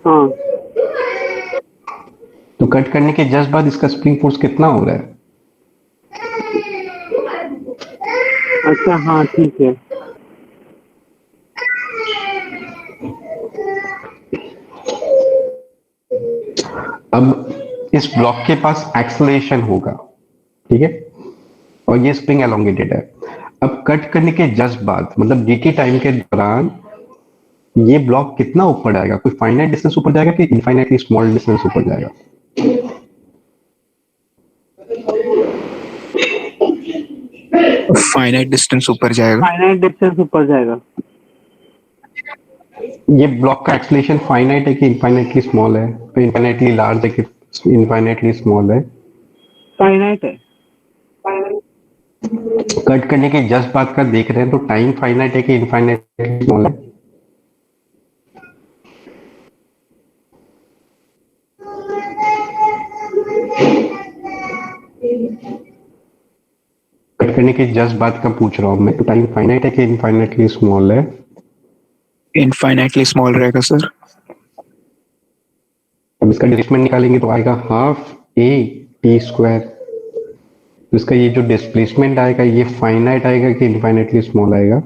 हाँ तो कट करने के जस्ट बाद इसका स्प्रिंग फोर्स कितना हो रहा है? अच्छा हाँ ठीक है। अब इस ब्लॉक के पास एक्सेलरेशन होगा, ठीक है, और ये स्प्रिंग एलोंगेटेड है। अब कट करने के जस्ट बाद मतलब dt टाइम के दौरान ये ब्लॉक कितना ऊपर जाएगा? कोई फाइनाइट डिस्टेंस ऊपर जाएगा कि इनफाइनाइटली स्मॉल डिस्टेंस ऊपर जाएगा? फाइनाइट डिस्टेंस ऊपर जाएगा। फाइनाइट डिस्टेंस ऊपर जाएगा। ये ब्लॉक का एक्सेलरेशन फाइनाइट है कि इनफाइनाइटली स्मॉल है? तो इनफाइनाइटली लार्ज है कि इनफाइनाइटली स्मॉल है? फाइनाइट है। कट करने के जस्ट बाद का देख रहे हैं तो टाइम फाइनाइट है कि इनफाइनाइटली स्मॉल है? कट करने के जस्ट बाद का पूछ रहा हूं मैं, तो टाइम फाइनाइट है कि इनफाइनाइटली स्मॉल है? इनफाइनाइटली स्मॉल रहेगा सर। अब इसका डिस्प्लेसमेंट निकालेंगे तो आएगा हाफ ए टी स्क्वायर। तो इसका ये जो डिस्प्लेसमेंट आएगा ये फाइनाइट आएगा कि इनफाइनाइटली स्मॉल आएगा?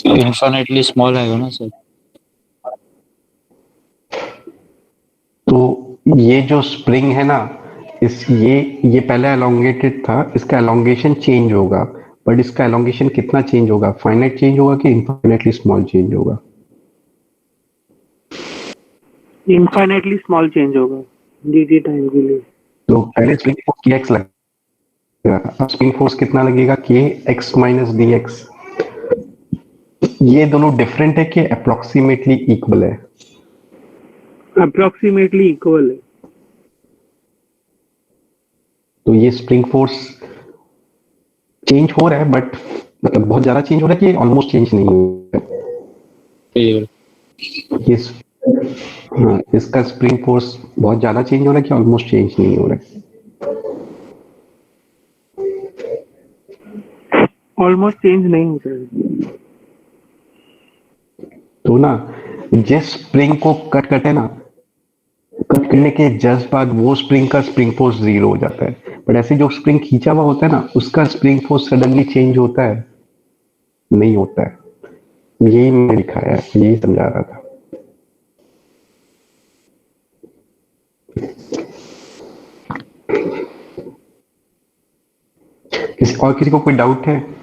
इनफाइनाइटली स्मॉल आएगा ना सर। तो ये जो स्प्रिंग है ना, ये पहले एलोंगेटेड था, इसका एलोंगेशन चेंज होगा, बट इसका एलोंगेशन कितना चेंज होगा? फाइनाइट चेंज होगा कि इनफाइनाइटली स्मॉल चेंज होगा? इनफाइनाइटली स्मॉल चेंज होगा dt टाइम के लिए। तो पहले स्प्रिंग फोर्स की एक्स लगेगा, अब स्प्रिंग फोर्स कितना लगेगा? के एक्स माइनस डी एक्स। ये दोनों डिफरेंट है कि अप्रोक्सीमेटली इक्वल है? अप्रोक्सीमेटली इक्वल है। तो ये स्प्रिंग फोर्स चेंज हो रहा है, बट मतलब बहुत ज्यादा चेंज हो रहा है कि ऑलमोस्ट चेंज नहीं हो रहा है? हाँ, इसका स्प्रिंग फोर्स बहुत ज्यादा चेंज हो रहा है कि ऑलमोस्ट चेंज नहीं हो रहा है? ऑलमोस्ट चेंज नहीं हो रहा है। तो ना जिस स्प्रिंग को कट करते हैं ना, कट करने के जस्ट बाद वो स्प्रिंग का स्प्रिंग फोर्स 0 हो जाता है, बट ऐसे जो स्प्रिंग खींचा हुआ होता है ना, उसका स्प्रिंग फोर्स सडनली चेंज होता है? नहीं होता है। यही मैंने दिखाया है, यही समझा रहा था। किसी को कोई डाउट है?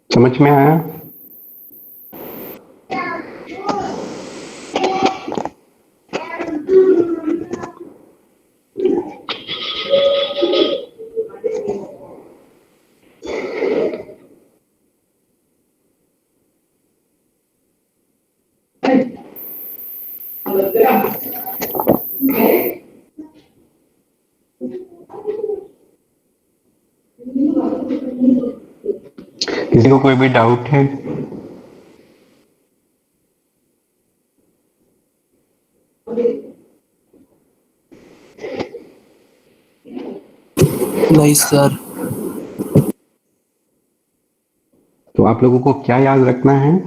समझ में आया? किसी को कोई भी डाउट है? नहीं सर। तो आप लोगों को क्या याद रखना है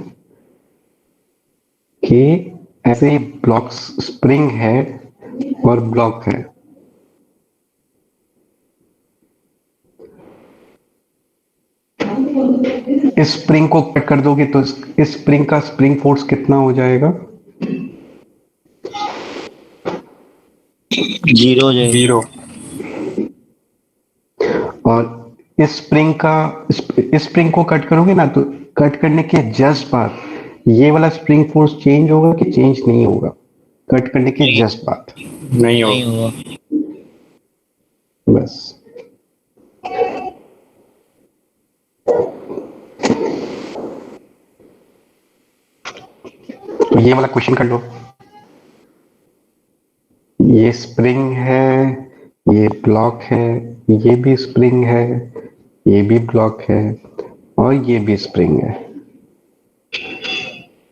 कि ऐसे ब्लॉक स्प्रिंग है और ब्लॉक है, इस स्प्रिंग को कट कर दोगे तो इस स्प्रिंग का स्प्रिंग फोर्स कितना हो जाएगा? 0 हो जाएगा। 0। और इस स्प्रिंग को कट करोगे ना, तो कट करने के जस्ट बाद ये वाला स्प्रिंग फोर्स चेंज होगा कि चेंज नहीं होगा? कट करने के जस्ट बाद नहीं नहीं होगा। होगा। बस। तो ये वाला क्वेश्चन कर लो। ये स्प्रिंग है, ये ब्लॉक है, ये भी स्प्रिंग है, ये भी ब्लॉक है, और ये भी स्प्रिंग है।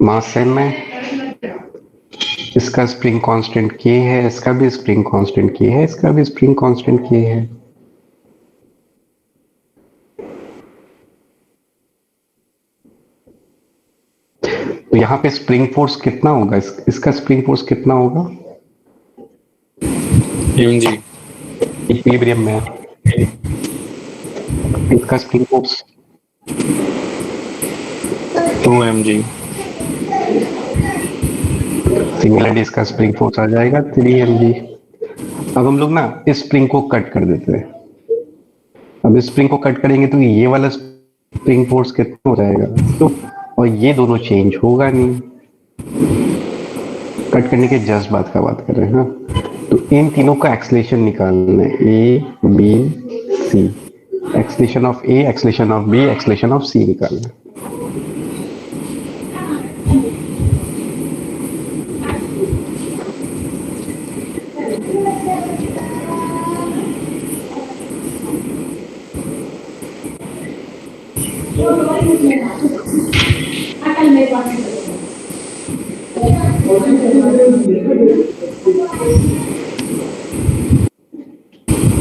मास सेम है, इसका स्प्रिंग कांस्टेंट के है, इसका भी स्प्रिंग कांस्टेंट के है, इसका भी स्प्रिंग कांस्टेंट के है। तो यहाँ पे स्प्रिंग फोर्स कितना होगा? इसका स्प्रिंग फोर्स कितना होगा? mg। इक्विलिब्रियम में इसका स्प्रिंग फोर्स 2 mg। सिमिलरली इसका स्प्रिंग फोर्स आ जाएगा 3 mg। अब हम लोग ना इस स्प्रिंग को कट कर देते हैं। अब इस स्प्रिंग को कट करेंगे तो ये वाला स्प्रिंग फोर्स कितना हो जाएगा? तो और ये दोनों चेंज होगा नहीं। कट करने के जस्ट बाद का बात कर रहे हैं। हाँ, तो इन तीनों का एक्सलेशन निकालना है, A B C. Acceleration of A, acceleration of B, acceleration of C निकालना है।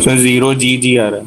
सर 0 G आ रहा है।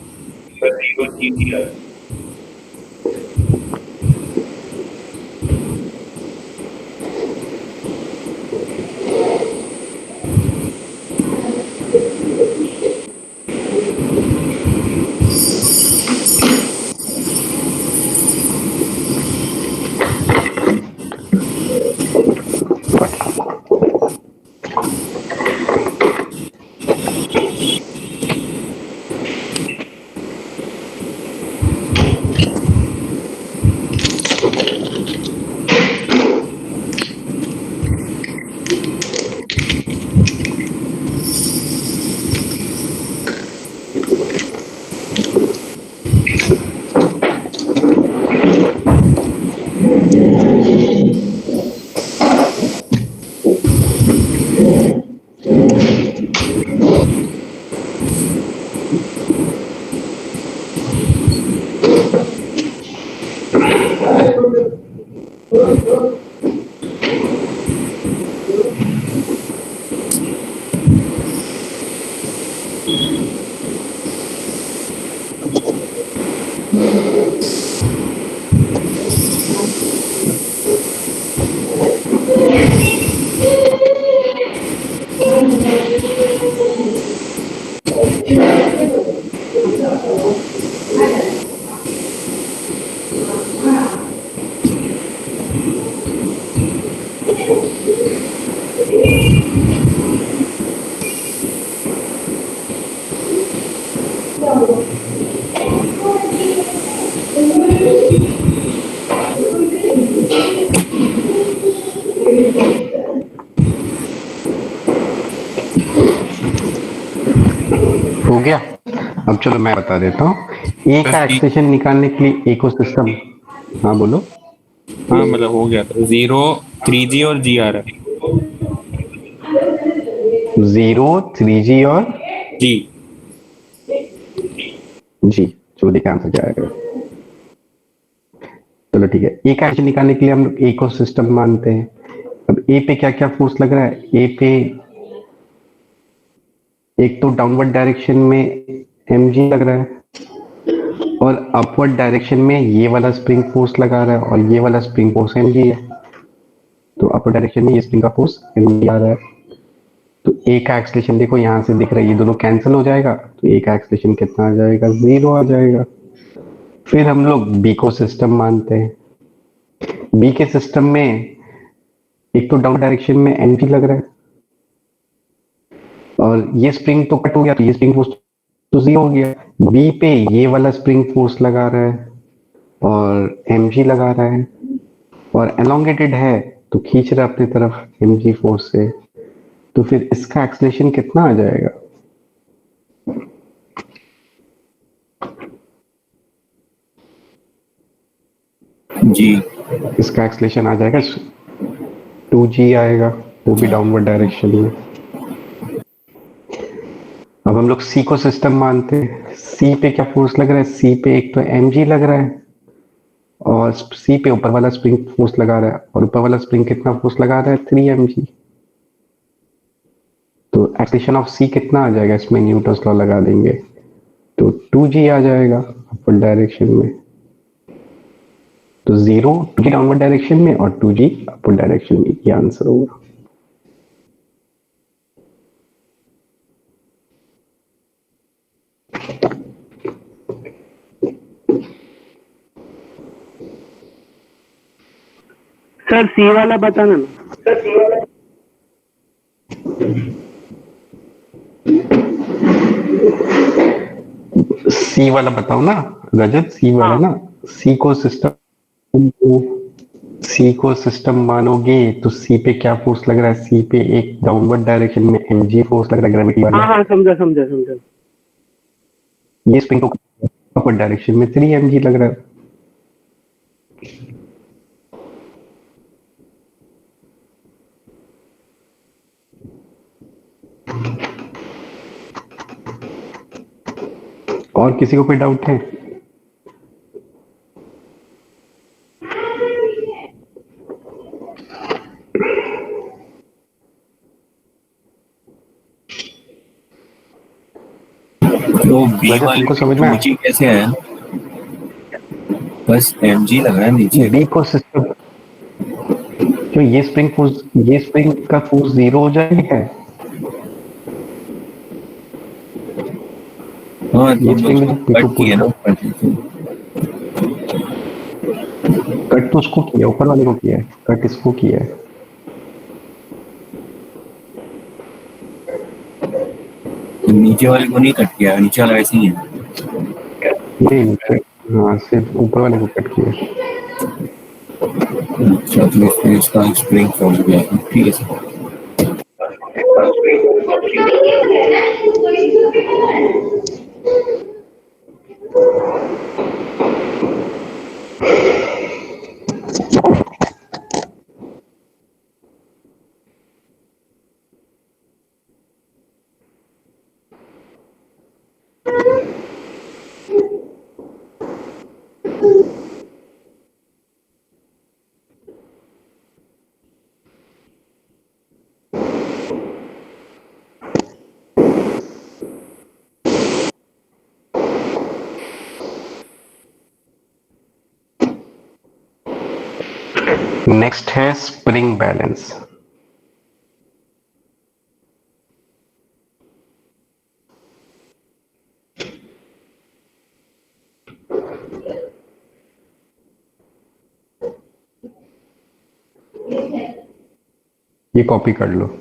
हो गया। अब चलो मैं बता देता हूँ। ए का एक्सप्रेशन निकालने के लिए इकोसिस्टम, हाँ बोलो। हाँ मतलब हो गया था। 0 3G और G आ रहा है। 0 3G और जी। जी, जो देखा आंसर क्या आएगा। चलो ठीक है, ए का एक्सप्रेशन निकालने के लिए हम लोग इकोसिस्टम मानते हैं। अब ए पे क्या क्या फोर्स लग रहा है? ए पे एक तो डाउनवर्ड डायरेक्शन में mg लग रहा है और अपवर्ड डायरेक्शन में ये वाला स्प्रिंग फोर्स लगा रहा है और ये वाला स्प्रिंग फोर्स mg है। तो अपवर्ड डायरेक्शन में ये स्प्रिंग का फोर्स mg आ रहा है। तो ए का एक्सलेशन देखो यहाँ से दिख रहा है, ये दोनों कैंसिल हो जाएगा, तो ए का एक्सलेशन कितना आ जाएगा? 0 आ जाएगा। फिर हम लोग बी को सिस्टम मानते हैं। बी के सिस्टम में एक तो डाउन डायरेक्शन में mg लग रहा है और ये स्प्रिंग तो कट हो गया, तो ये स्प्रिंग फोर्स तो 0 हो गया। बी पे ये वाला स्प्रिंग फोर्स लगा रहा है और mg लगा रहा है और एलोंगेटेड है तो खींच रहा है अपनी तरफ mg फोर्स से। तो फिर इसका एक्सलेशन कितना आ जाएगा? जी। इसका एक्सलेशन आ जाएगा 2g आएगा, वो भी डाउनवर्ड डायरेक्शन में। अब हम लोग सी को सिस्टम मानते हैं। सी पे क्या फोर्स लग रहा है? सी पे एक तो mg लग रहा है और सी पे ऊपर वाला स्प्रिंग फोर्स लगा रहा है और ऊपर वाला स्प्रिंग कितना फोर्स लगा रहा है? 3mg। तो एक्सलेशन ऑफ सी कितना आ जाएगा? इसमें न्यूटन्स लॉ लगा देंगे तो 2g आ जाएगा अपर डायरेक्शन में। तो 0 2g डाउनवर्ड डायरेक्शन में और 2g अपर डायरेक्शन में, ये आंसर होगा। सर सी वाला बताना ना। सी वाला बताओ ना रजत, सी वाला ना। सी को सिस्टम मानोगे तो सी पे क्या फोर्स लग रहा है? सी पे एक डाउनवर्ड डायरेक्शन में mg फोर्स लग रहा है, ग्रेविटी वाला। हाँ हाँ समझा समझा समझा। ये स्प्रिंग को अपर डायरेक्शन में 3mg लग रहा है। और किसी को कोई डाउट है? तो बी वैसे वाले तुमको में समझ में आया? 2G कैसे आया? बस mg लगा है नीचे। बी को सिस्टम क्यों ये स्प्रिंग का फोर्स जीरो हो जाएगा। हाँ तो ये हमने स्प्रिंग उसको में जब P2 कट पुल किया ना ऊपर से। कट तो उसको किया, ऊपर वाले को किया है, कट इसको किया है। तो नीचे वाले को नहीं कट किया, नीचे वाला ऐसे ही है। नहीं नीचे, हाँ सिर्फ ऊपर वाले को कट किया है। अच्छा तो इसका स्प्रिंग फॉर्म किया है। ठीक है सर। नेक्स्ट है स्प्रिंग बैलेंस। ये कॉपी कर लो।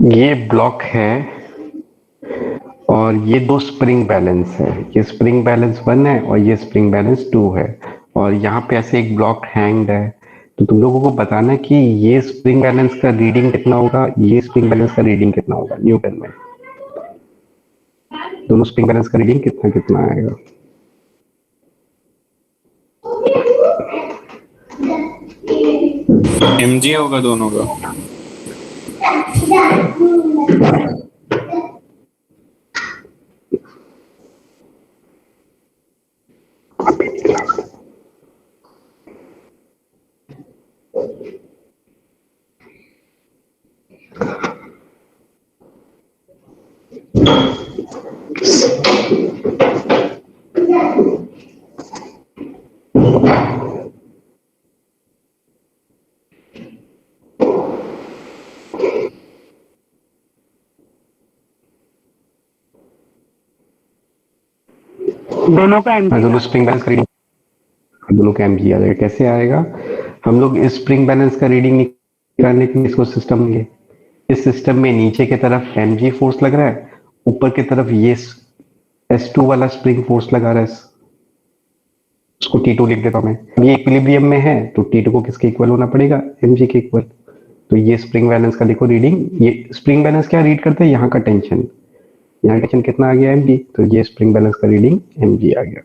ये ब्लॉक है और ये दो स्प्रिंग बैलेंस है। ये स्प्रिंग बैलेंस 1 है और ये स्प्रिंग बैलेंस 2 है। और यहाँ पे ऐसे एक ब्लॉक हैंग्ड है, तो तुम लोगों को बताना है कि ये स्प्रिंग बैलेंस का रीडिंग कितना होगा, ये स्प्रिंग बैलेंस का रीडिंग कितना होगा न्यूटन में। दोनों स्प्रिंग बैलेंस का रीडिंग कितना कितना आएगा। mg होगा दोनों का। दोनों का एमजी दोनों स्प्रिंग बैलेंस का रीडिंग दोनों का एमजी आ जाएगा। कैसे आएगा, हम लोग इस स्प्रिंग बैलेंस का रीडिंग निकालने के लिए इसको सिस्टम लेंगे। इस सिस्टम में नीचे की तरफ mg फोर्स लग रहा है, ऊपर की तरफ ये S2 वाला स्प्रिंग फोर्स लगा रहा है। उसको T2 लिख देता हूं मैं। ये इक्विलिब्रियम में है तो T2 को किसके इक्वल होना पड़ेगा, mg के इक्वल। तो ये स्प्रिंग बैलेंस का देखो रीडिंग। ये स्प्रिंग बैलेंस क्या रीड करते हैं, यहाँ का टेंशन। यहाँ टेंशन कितना आ गया mg, तो ये स्प्रिंग बैलेंस का रीडिंग mg आ गया।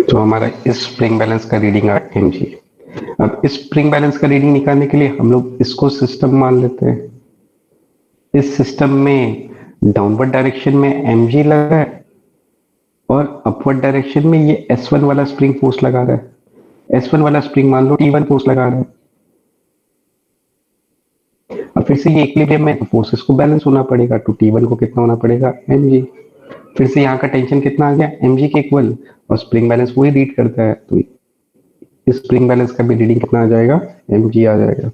तो हमारा इस स्प्रिंग बैलेंस का रीडिंग आ mg। अब इस स्प्रिंग बैलेंस का रीडिंग निकालने के लिए हम लोग इसको सिस्टम मान लेते हैं। इस सिस्टम में डाउनवर्ड डायरेक्शन में mg लगा है और अपवर्ड डायरेक्शन में ये S1 वाला स्प्रिंग फोर्स लगा रहा है। S1 वाला स्प्रिंग मान लो T1 फोर्स लगा रहा है। अब फिर से ये इक्विलिब्रियम में फोर्सेस को बैलेंस होना पड़ेगा, तो T1 को कितना होना पड़ेगा mg। फिर से यहाँ का टेंशन कितना आ गया mg के इक्वल, और स्प्रिंग बैलेंस वही रीड करता है, तो इस स्प्रिंग बैलेंस का भी रीडिंग कितना आ जाएगा mg आ जाएगा।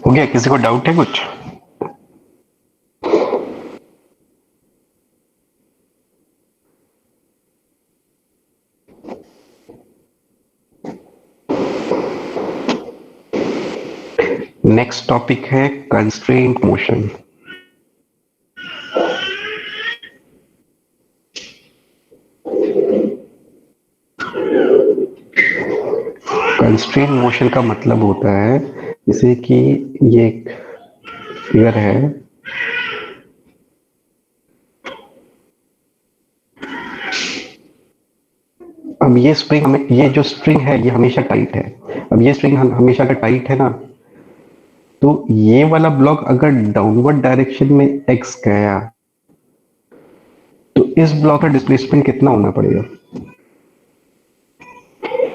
हो गया? किसी को डाउट है कुछ? नेक्स्ट टॉपिक है कंस्ट्रेंट मोशन। कंस्ट्रेंट मोशन का मतलब होता है जैसे कि ये एक फिगर है, अब ये स्प्रिंग हमें, ये जो स्प्रिंग है ये हमेशा टाइट है। अब ये स्प्रिंग हमेशा अगर टाइट है ना, तो ये वाला ब्लॉक अगर डाउनवर्ड डायरेक्शन में x गया, तो इस ब्लॉक का डिस्प्लेसमेंट कितना होना पड़ेगा?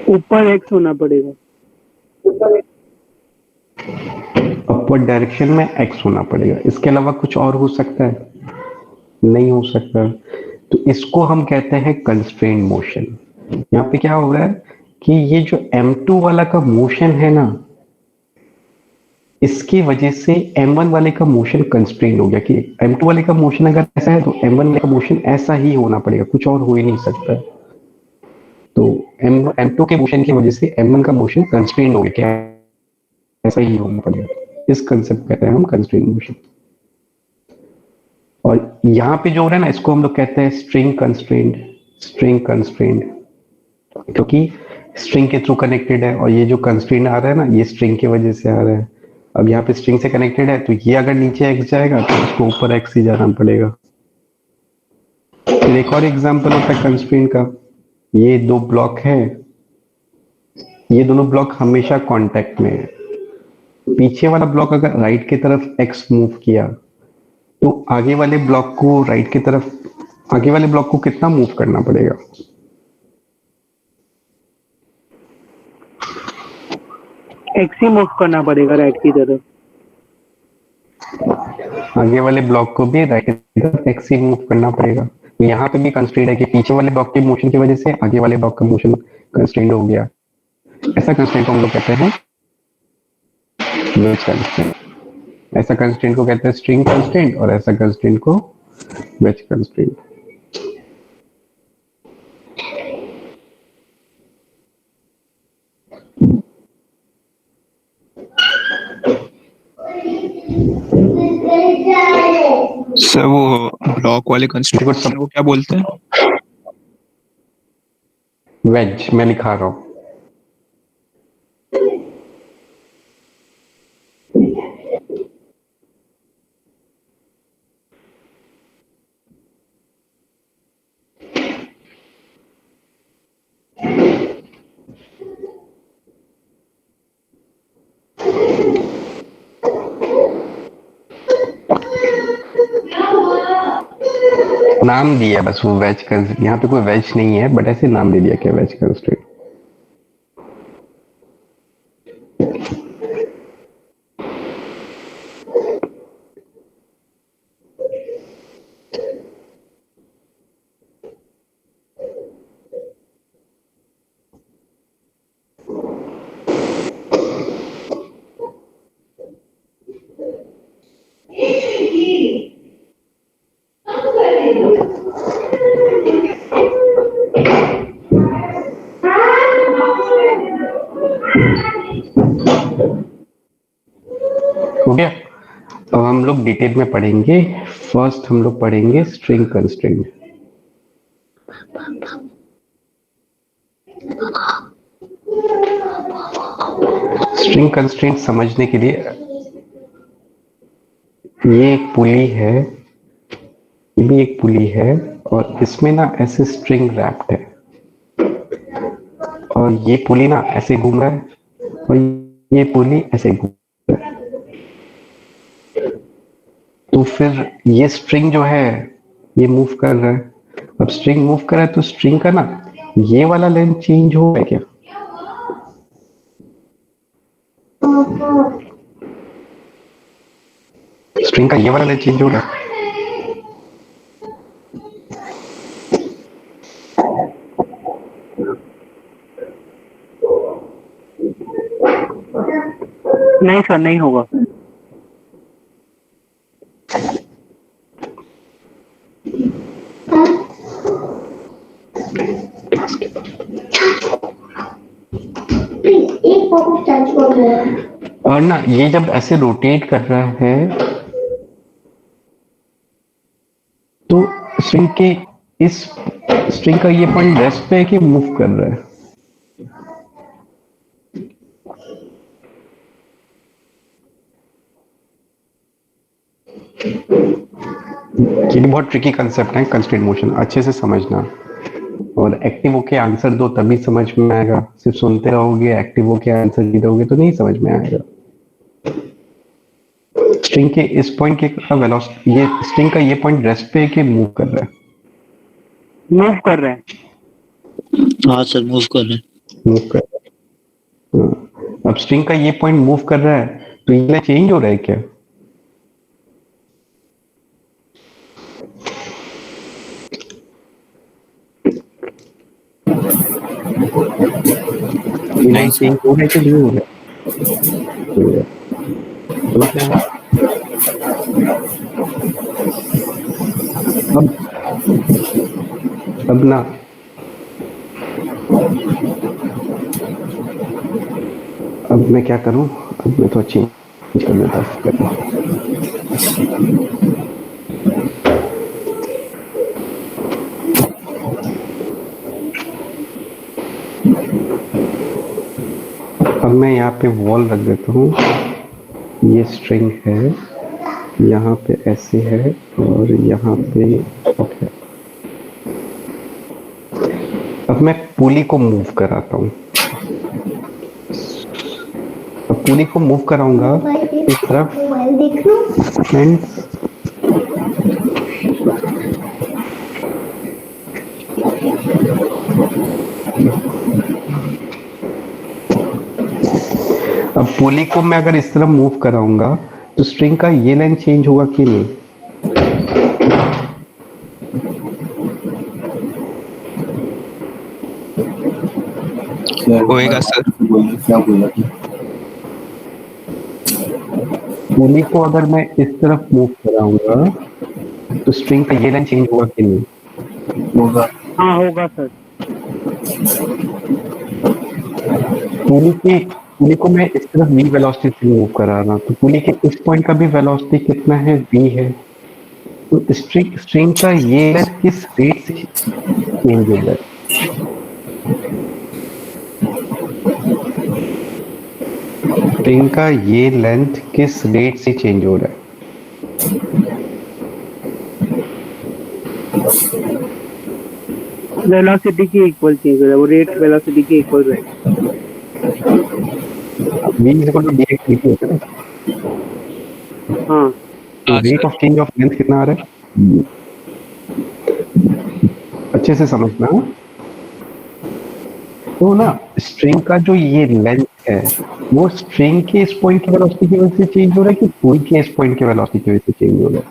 ऊपर x होना पड़ेगा। अपवर्ड डायरेक्शन में x होना पड़ेगा, इसके अलावा कुछ और हो सकता है? नहीं हो सकता। तो इसको हम कहते हैं कंस्ट्रेंट मोशन। यहाँ पे क्या हो रहा है कि ये जो m2 वाला का मोशन है ना, इसकी वजह से m1 वाले का मोशन कंस्ट्रेंट हो गया कि m2 वाले का मोशन अगर ऐसा है तो m1 वाले का मोशन ऐसा ही होना पड़ेगा, कुछ और हो ही नहीं सकता। तो m2 के मोशन की वजह से m1 का मोशन कंस्ट्रेंट हो गया, क्या ऐसा ही होना पड़ेगा। इस कंसेप्ट कहते हैं हम कंस्ट्रेंट मोशन। और यहाँ पे जो हो रहा है ना, इसको हम लोग कहते हैं स्ट्रिंग कंस्ट्रेंट। स्ट्रिंग कंस्ट्रेंट क्योंकि स्ट्रिंग के थ्रू कनेक्टेड है, और ये जो कंस्ट्रेंट आ रहा है ना, ये स्ट्रिंग की वजह से आ रहा है। अब यहाँ पे स्ट्रिंग से कनेक्टेड है, तो ये अगर नीचे x जाएगा तो उसको ऊपर x ही जाना पड़ेगा। फिर एक और एग्जांपल होता है कंस्ट्रेंट का। ये दो ब्लॉक है, ये दोनों ब्लॉक हमेशा कांटेक्ट में है। पीछे वाला ब्लॉक अगर राइट की तरफ x मूव किया, तो आगे वाले ब्लॉक को राइट की तरफ, आगे वाले ब्लॉक को कितना मूव करना पड़ेगा? x ही मूव करना पड़ेगा राइट की तरफ। आगे वाले ब्लॉक को भी राइट की तरफ x ही मूव करना पड़ेगा। तो यहाँ पे भी कंस्ट्रेंट है कि पीछे वाले ब्लॉक के मोशन की वजह से आगे वाले ब्लॉक का मोशन कंस्ट्रेंट हो गया। ऐसा कंस्ट्रेंट को हम लोग कहते हैं वेज कंस्ट्रेंट। ऐसा कंस्ट्रेंट को कहते हैं स्ट्रिंग कंस्ट्रेंट, और ऐसा कंस्ट्रेंट को वेज कंस्ट्रेंट। सर वो ब्लॉक वाले कंस्ट्रेंट को क्या बोलते हैं? वेज मैं लिखा रहा हूँ। नाम दिया बस वो वेज कंस्ट्रेंट, यहाँ पे कोई वेज नहीं है, बट ऐसे नाम दे दिया क्या वेज कंस्ट्रेंट। हो गया? अब हम लोग डिटेल में पढ़ेंगे। फर्स्ट हम लोग पढ़ेंगे स्ट्रिंग कंस्ट्रेंट। स्ट्रिंग कंस्ट्रेंट समझने के लिए ये एक पुली है, ये भी एक पुली है, और इसमें ना ऐसे स्ट्रिंग रैप्ड है, और ये पुली ना ऐसे घूम रहा है, और ये पुली ऐसे घूम रहा है। तो फिर ये स्ट्रिंग जो है ये मूव कर रहा है। अब स्ट्रिंग मूव कर रहा है तो स्ट्रिंग का ना ये वाला लेंथ चेंज हो रहा है क्या? स्ट्रिंग का ये वाला लेंथ चेंज हो रहा है। नहीं सर, नहीं होगा। और ना ये जब ऐसे रोटेट कर रहा है तो स्ट्रिंग के इस स्ट्रिंग का ये पॉइंट रेस्ट पे है कि मूव कर रहा है? ये भी बहुत ट्रिकी कंसेप्ट है कंस्ट्रेंट मोशन, अच्छे से समझना और एक्टिव होके आंसर दो तभी समझ में आएगा। सिर्फ सुनते रहोगे, एक्टिव होके आंसर नहीं दोगे तो नहीं समझ में आएगा। स्ट्रिंग के इस पॉइंट के वेलोसिटी, ये स्ट्रिंग का ये पॉइंट रेस्ट पे है कि मूव कर रहा है? मूव कर रहे हैं। हाँ सर, मूव कर रहे हैं। मूव कर रहा है। अब स्ट्रिंग का ये पॉइंट मूव कर रहा है तो ये चेंज हो रहा है क्या? नहीं चेंज हो रहा है कि नहीं हो रहा है? अब ना अब मैं क्या करूं? अब मैं तो चेंज कर देता हूं। अब मैं यहाँ पे वॉल रख देता हूँ, ये स्ट्रिंग है, यहाँ पे ऐसे है और यहाँ पे ओके। अब मैं पुली को मूव कराता हूँ। अब पुली को मूव कराऊंगा इस तरफ एंड अब पुली को मैं अगर इस तरफ मूव कराऊंगा तो स्ट्रिंग का ये लेंथ चेंज होगा कि नहीं? होएगा सर। क्या बोला? पुली को अगर मैं इस तरफ मूव कराऊंगा तो स्ट्रिंग का ये लेंथ चेंज होगा कि नहीं? होगा। हाँ होगा सर। पुली को मैं इस तरफ v वेलोसिटी से मूव करा रहा हूं तो पुली के इस पॉइंट का भी वेलोसिटी कितना है? v है। तो स्ट्रिंग का ये लेंथ किस रेट से चेंज हो रहा है? स्ट्रिंग का ये लेंथ किस रेट से चेंज हो रहा है? वेलोसिटी के इक्वल चेंज हो रहा है, वो रेट वेलोसिटी के इक्वल रहेगा। v is equal to dx dt होता है। हाँ तो rate of change of length कितना आ रहा है? अच्छे से समझना। तो ना स्ट्रिंग का जो ये लेंथ है वो स्ट्रिंग के इस पॉइंट की वेलोसिटी की वजह से चेंज हो रहा है कि पुल के इस पॉइंट की वेलोसिटी की वजह से चेंज हो रहा है?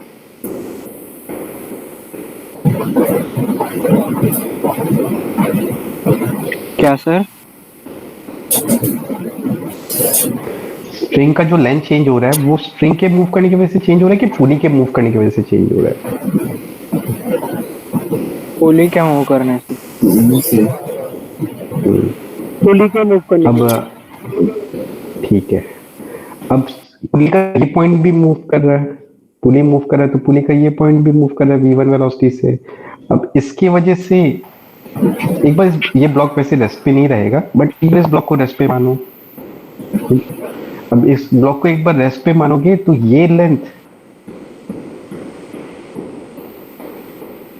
क्या सर? स्ट्रिंग का जो लेंथ चेंज हो रहा है वो स्ट्रिंग के मूव करने की वजह से चेंज हो रहा है कि पुली के मूव करने की वजह से चेंज हो रहा है? पुली क्या मूव करने से? पुली को मूव करने अब ठीक है, अब पुली का ये पॉइंट भी मूव कर रहा है, पुली मूव कर रहा है तो पुली का ये पॉइंट भी मूव कर रहा है v1 वेलोसिटी से। अब इसकी वजह से एक बार ये ब्लॉक वैसे रेस्ट पे नहीं रहेगा बट एक बार इस ब्लॉक को रेस्ट पे मानो अब इस ब्लॉक को एक बार रेस्ट पे मानोगे तो ये लेंथ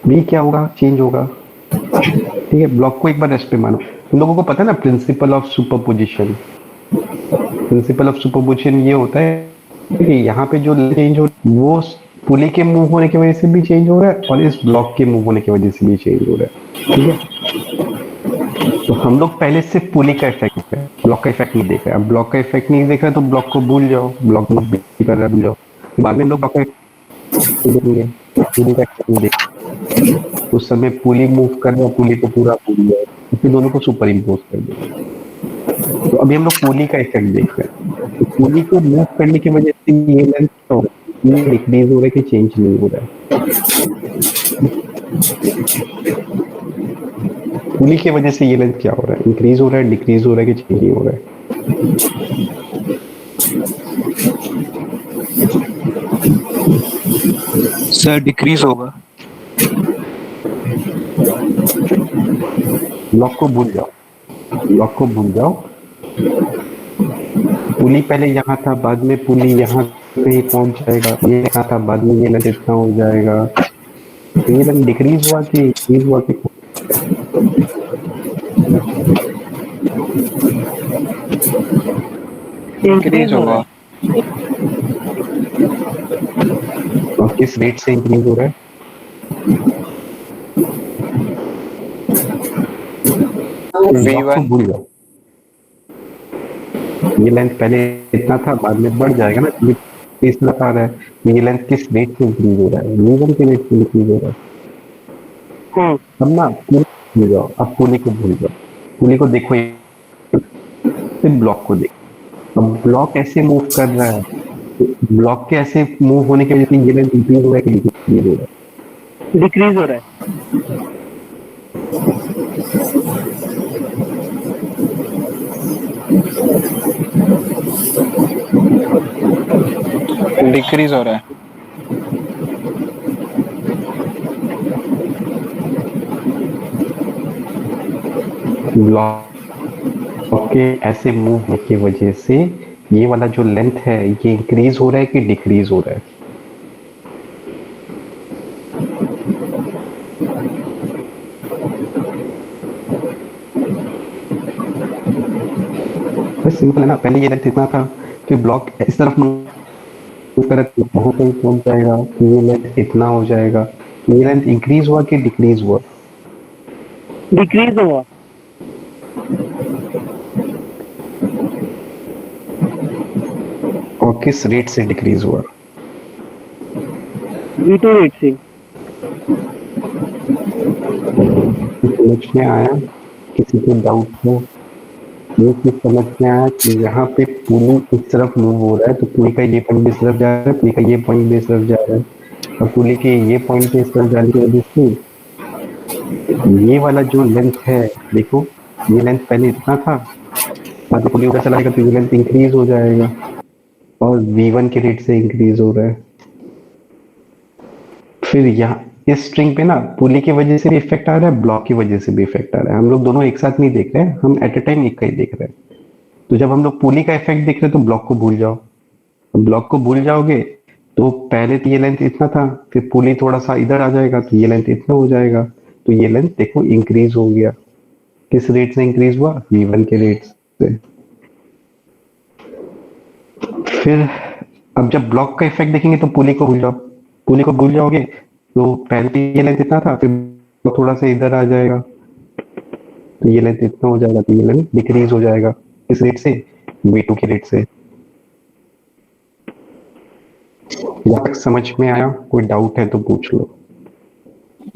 भी क्या होगा, चेंज होगा। ठीक है, ब्लॉक को एक बार रेस्ट पे मानो। तुम लोगों को पता है ना principle of superposition. Principle of superposition ये होता है कि यहाँ पे जो चेंज हो वो पुली के मूव होने की वजह से भी चेंज हो रहा है और इस ब्लॉक के मूव होने की वजह से भी चेंज हो रहा है। ठीक है, तो हम लोग पहले सिर्फ पुली का इफेक्ट देख रहे हैं, ब्लॉक का इफेक्ट नहीं देख रहे। अब ब्लॉक का इफेक्ट नहीं देख रहे तो ब्लॉक को भूल जाओ, ब्लॉक मूव भी कर रहा है भूल जाओ। बाद में हम लोग ब्लॉक का देखेंगे, पुली का इफेक्ट नहीं देख। उस समय पुली मूव कर रहा है, पुली को पूरा भूल जाओ, फिर दोनों को सुपर इम्पोज कर दो। तो अभी हम लोग पुली का इफेक्ट देख रहे हैं। तो पुली को मूव करने की वजह से ये लेंथ डिक्रीज हो रहा है कि चेंज नहीं हो रहा है। पुली की वजह से ये लेंथ क्या हो रहा है, इंक्रीज हो रहा है, डिक्रीज हो रहा है कि चेंज नहीं हो रहा है। सर डिक्रीज होगा। ब्लॉक को भूल जाओ, ब्लॉक को भूल जाओ। पुली पहले यहाँ था, बाद में पुली यहाँ पे पहुंच जाएगा, ये यहाँ था, बाद में ये लेंथ इतना हो जाएगा। तो ये लेंथ डिक्रीज हुआ कि इंक्रीज हुआ कि इंक्रीज होगा। और किस रेट से इंक्रीज हो रहा है? ब्लॉक को भूल जाओ, ये लेंथ पहले इतना था, बाद में बढ़ जाएगा ना, ये तीसरा आ रहा है। ये लेंथ किस रेट से इंक्रीज हो रहा है? V1 के रेट से इंक्रीज हो रहा है। अब ना पुली भूल जाओ, अब पुली को भूल जाओ, पुली को देखो, फिर ब्लॉक को देखो। अब ब्लॉक ऐसे मूव कर रहा है, तो ब्लॉक के ऐसे मूव होने की वजह से ये लेंथ इंक्रीज हो रहा है कि डिक्रीज हो रहा है? डिक्रीज हो रहा है। डिक्रीज हो रहा है। ब्लॉक के ऐसे मूव होने की वजह से ये वाला जो लेंथ है ये इंक्रीज हो रहा है कि डिक्रीज हो रहा है? बस सिंपल है ना, पहले ये लेंथ इतना था, फिर ब्लॉक इस तरफ मूव कर वहां पे पहुंच जाएगा, ये लेंथ इतना हो जाएगा। ये लेंथ इंक्रीज हुआ कि डिक्रीज हुआ? डिक्रीज हुआ। और किस रेट से डिक्रीज हुआ? V2 रेट से। समझ में आया? किसी को डाउट हो? ये चीज समझ में आया कि यहाँ पे पुली इस तरफ मूव हो रहा है, तो पुली का ये पॉइंट भी इस तरफ जा रहा है, पुली का ये पॉइंट भी इस तरफ जा रहा है। और पुली के ये पॉइंट भी इस तरफ जाने की वजह से ये वाला जो लेंथ है, देखो ये लेंथ पहले इतना था, बाद में पुली उधर चला जाएगा तो ये लेंथ इंक्रीज हो जाएगा और V1 के रेट से इंक्रीज हो रहा है। फिर यहाँ इस स्ट्रिंग पे ना पुली की वजह से भी इफेक्ट आ रहा है, ब्लॉक की वजह से भी इफेक्ट आ रहा है। हम लोग दोनों एक साथ नहीं देख रहे हैं, हम एट अ टाइम एक का ही देख रहे हैं। तो जब हम लोग पुली का इफेक्ट देख रहे हैं तो ब्लॉक को भूल जाओ। ब्लॉक को भूल जाओगे तो पहले तो ये लेंथ इतना था, फिर पुली थोड़ा सा इधर आ जाएगा तो ये लेंथ इतना हो जाएगा। तो ये लेंथ देखो इंक्रीज हो गया। किस रेट से इंक्रीज हुआ? V1 के रेट से। फिर अब जब ब्लॉक का इफेक्ट देखेंगे तो पुली को भूल जाओ, पुली को भूल जाओगे तो पहले ये लेंथ इतना था, फिर थोड़ा सा इधर आ जाएगा तो ये लेंथ इतना हो जाएगा, तो ये लेंथ डिक्रीज हो जाएगा। किस रेट से? V2 के रेट से। यहाँ तक समझ में आया? कोई डाउट है तो पूछ लो।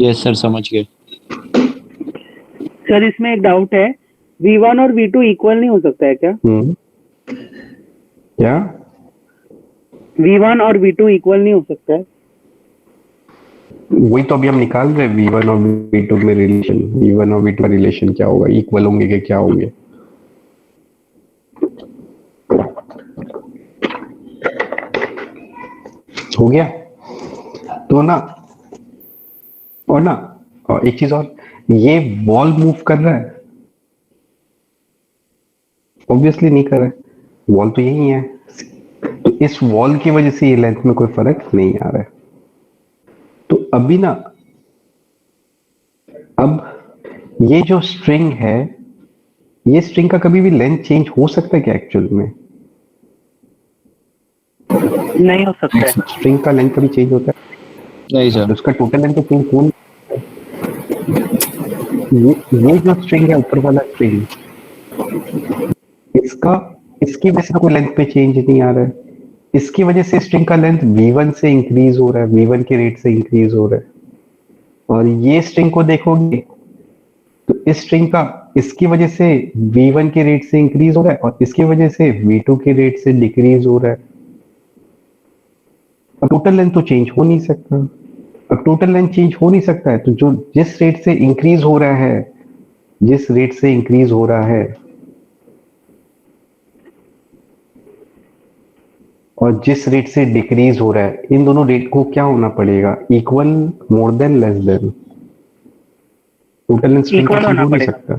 यस सर, समझ गए। सर इसमें एक डाउट है, V1 और V2 इक्वल नहीं हो सकता है क्या? क्या? V1 और V2 इक्वल नहीं हो सकता है? वही तो अभी हम निकाल रहे हैं, V1 और V2 में रिलेशन। V1 और V2 का रिलेशन क्या होगा, इक्वल होंगे कि क्या होंगे? हो गया तो ना, और ना, और एक चीज और, ये वॉल मूव कर रहा है? ऑब्वियसली नहीं कर रहा है। वॉल तो यही है, तो इस वॉल की वजह से ये लेंथ में कोई फर्क नहीं आ रहा है। तो अभी ना, अब ये जो स्ट्रिंग है, ये स्ट्रिंग का कभी भी लेंथ चेंज हो सकता है क्या एक्चुअल में? नहीं हो सकता है। स्ट्रिंग का लेंथ कभी चेंज होता है? नहीं तो सर। उसका टोटल लेंथ तो चेंज हो नहीं। ये जो स्ट्रिंग है, ऊपर वाला स्ट्रिंग, इसका इसकी वजह से तो कोई लेंथ पे चेंज नहीं आ रहा है। इसकी वजह से स्ट्रिंग का लेंथ v1 से इंक्रीज हो रहा है, v1 के रेट से इंक्रीज हो रहा है। और ये स्ट्रिंग को देखोगे तो इस स्ट्रिंग का इसकी वजह से v1 के रेट से इंक्रीज हो रहा है और इसकी वजह से v2 के रेट से डिक्रीज हो रहा है। अब टोटल लेंथ तो चेंज हो नहीं सकता। अब टोटल लेंथ चेंज हो नहीं सकता है तो जो जिस रेट से इंक्रीज हो रहा है, जिस रेट से इंक्रीज हो रहा है और जिस रेट से डिक्रीज हो रहा है, इन दोनों रेट को क्या होना पड़ेगा? Equal, more than, less than. Total length string Equal का होना हो नहीं पड़ेगा। सकता।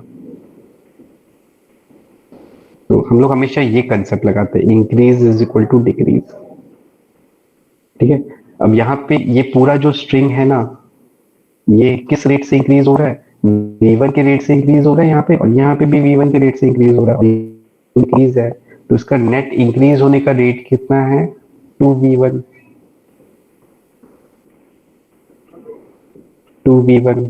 तो हम लोग हमेशा ये कंसेप्ट लगाते हैं, increase is equal to decrease. ठीक है, अब यहाँ पे ये पूरा जो स्ट्रिंग है ना, ये किस रेट से इंक्रीज हो रहा है? v1 के रेट से इंक्रीज हो रहा है यहाँ पे, और यहाँ पे भी v1 के रेट से इंक्रीज हो रहा है, इंक्रीज है। तो इसका नेट इंक्रीज होने का रेट कितना है? 2v1, 2v1।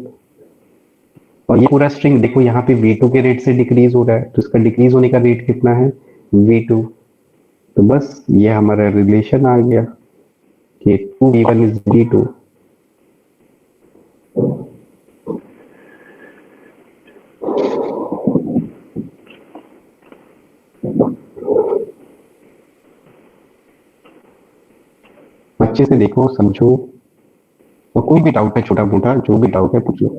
और ये पूरा स्ट्रिंग देखो, यहाँ पे v2 के रेट से डिक्रीज हो रहा है, तो इसका डिक्रीज होने का रेट कितना है? v2। तो बस ये हमारा रिलेशन आ गया कि 2v1 इज v2। अच्छे से देखो, समझो, और कोई भी डाउट है, छोटा मोटा जो भी डाउट है पूछ लो।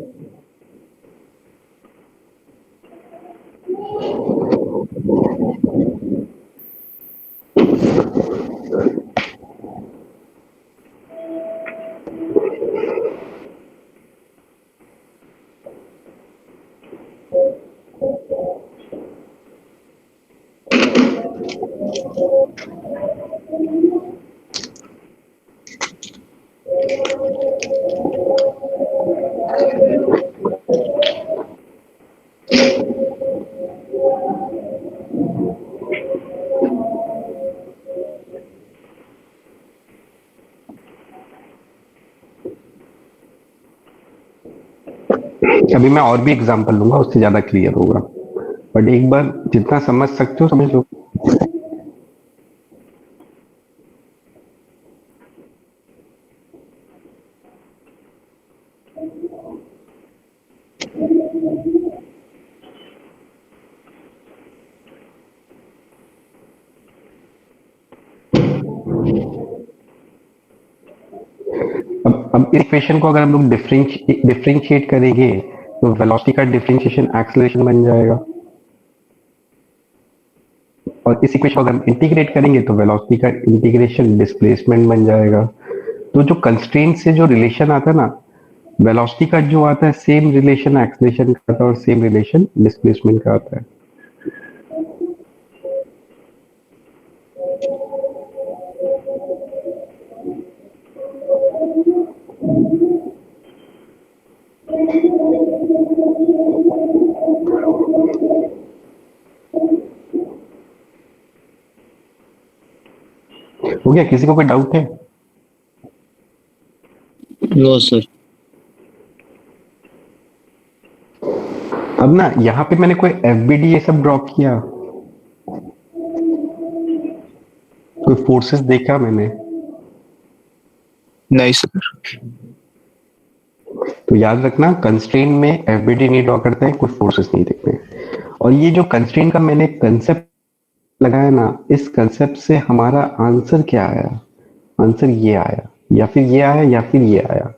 अभी मैं और भी एग्जांपल लूंगा, उससे ज्यादा क्लियर होगा, बट एक बार जितना समझ सकते हो समझ लो। अब इक्वेशन को अगर हम लोग डिफरेंशिएट करेंगे तो वेलोसिटी का डिफरेंशिएशन एक्सेलरेशन बन जाएगा, और इस इक्वेशन को अगर हम इंटीग्रेट करेंगे तो वेलोसिटी का इंटीग्रेशन डिस्प्लेसमेंट बन जाएगा। तो जो कंस्ट्रेंट से जो रिलेशन आता है ना, वेलोसिटी का जो आता है सेम रिलेशन एक्सेलरेशन का आता है और सेम रिलेशन डिस्प्लेसमेंट का आता है। हो गया? किसी को कोई डाउट है? No sir. अब ना यहाँ पे मैंने कोई एफबीडी ये सब ड्रॉ किया, कोई फोर्सेस देखा मैंने? नहीं सर। तो याद रखना, कंस्ट्रेंट में एफबीडी नहीं ड्रॉ करते हैं, कोई फोर्सेस नहीं देखते हैं। और ये जो कंस्ट्रेंट का मैंने कंसेप्ट लगाया ना, इस कंसेप्ट से हमारा आंसर क्या आया? आंसर ये आया, या फिर ये आया, या फिर ये आया।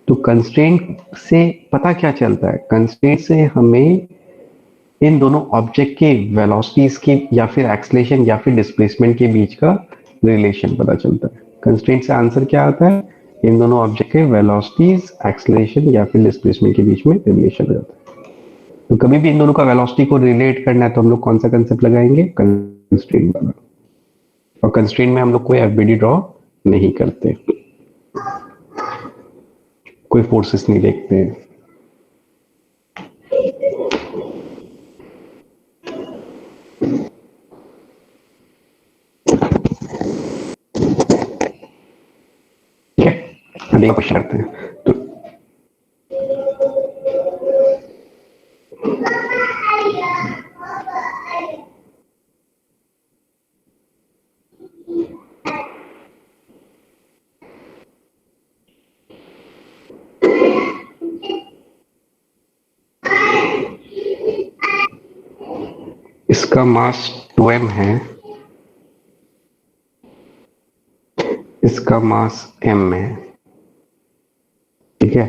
तो कंस्ट्रेंट से पता क्या चलता है? कंस्ट्रेंट से हमें इन दोनों ऑब्जेक्ट के वेलोसिटीज के या फिर एक्सेलरेशन या फिर डिस्प्लेसमेंट के बीच का रिलेशन पता चलता है। कंस्ट्रेंट से आंसर क्या आता है? इन दोनों ऑब्जेक्ट के वेलोसिटीज, एक्सेलरेशन या फिर डिस्प्लेसमेंट के बीच में रिलेशन हो जाता है। तो कभी भी इन दोनों का वेलोसिटी को रिलेट करना है तो हम लोग कौन सा कंसेप्ट लगाएंगे, कंस्ट्रेंट वाला। और कंस्ट्रेंट में हम लोग कोई एफबीडी ड्रॉ नहीं करते, कोई फोर्सेस नहीं देखते हैं। ठीक है, अगला क्वेश्चन करते हैं। तो इसका मास 2m है, इसका मास m है। ठीक है,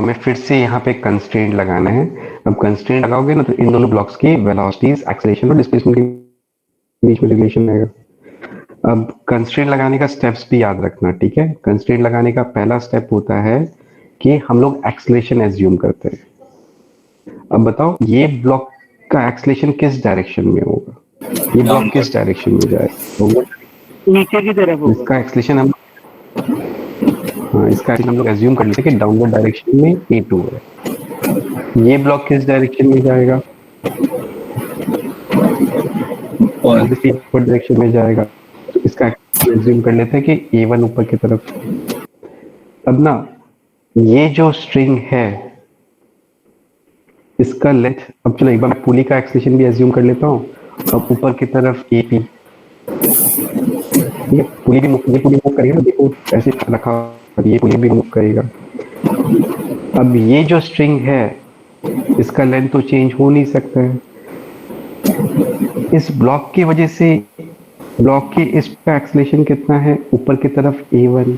मैं फिर से यहाँ पे कंस्ट्रेंट लगाना है। अब कंस्ट्रेंट लगाओगे ना तो इन दोनों ब्लॉक्स की वेलोसिटीज, एक्सेलरेशन और डिस्प्लेसमेंट के बीच में रिलेशन आएगा। अब कंस्ट्रेंट लगाने का स्टेप्स भी याद रखना, ठीक है। कंस्ट्रेंट लगाने का पहला स्टेप होता है कि हम लोग एक्सेलरेशन एज्यूम करते हैं। अब बताओ ये ब्लॉक का एक्सेलरेशन किस डायरेक्शन में होगा, ये ब्लॉक किस डायरेक्शन में जाएगा, नीचे की तरफ होगा। इसका एक्सेलरेशन हम इसका हम लोग एज्यूम कर लेते हैं कि डाउनवर्ड डायरेक्शन में A2 है। ये ब्लॉक किस डायरेक्शन में जाएगा, और अपवर्ड डायरेक्शन में जाएगा। तो इसका एज्यूम कर लेते हैं कि A1 ऊपर की तरफ। अब ना ये जो स्ट्रिंग है इसका लेंथ, अब चलो एक बार पुली का एक्सेलरेशन भी एज्यूम कर लेता हूँ। अब ऊपर की तरफ AP, ये पुली भी मूव करेगा, देखो ऐसे रखा, ये पुली भी मूव करेगा। अब ये जो स्ट्रिंग है इसका लेंथ तो चेंज हो नहीं सकता है। इस ब्लॉक की वजह से ब्लॉक के इस पे एक्सेलरेशन कितना है, ऊपर की तरफ A1।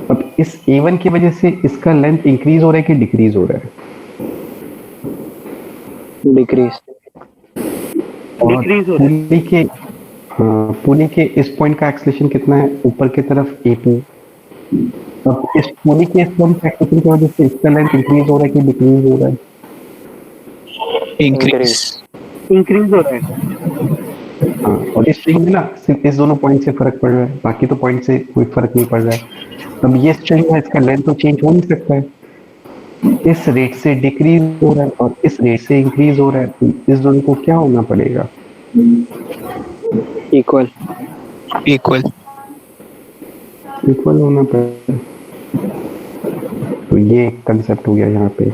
अब इस A1 की वजह से इसका लेंथ इंक्रीज हो रहा है कि डिक्रीज हो रहा है, डिक्रीज। और पुली के पुली के इस पॉइंट का एक्सेलरेशन कितना है, ऊपर की तरफ A2। अब इस पुली के इस पॉइंट का एक्सेलरेशन की वजह से इसका लेंथ इंक्रीज हो रहा है कि डिक्रीज हो रहा है, इंक्रीज हो रहा है। और इस स्ट्रिंग में ना सिर्फ इस दोनों पॉइंट से फर्क पड़ रहा है, बाकी तो पॉइंट से कोई फर्क नहीं पड़ रहा है। अब ये स्ट्रिंग है, इसका लेंथ तो चेंज हो नहीं सकता है, इस रेट से डिक्रीज हो रहा है और इस रेट से इंक्रीज हो रहा है। तो इस दोनों को क्या होना पड़ेगा, इक्वल होना पड़ेगा। तो ये कंसेप्ट हो गया यहाँ पे।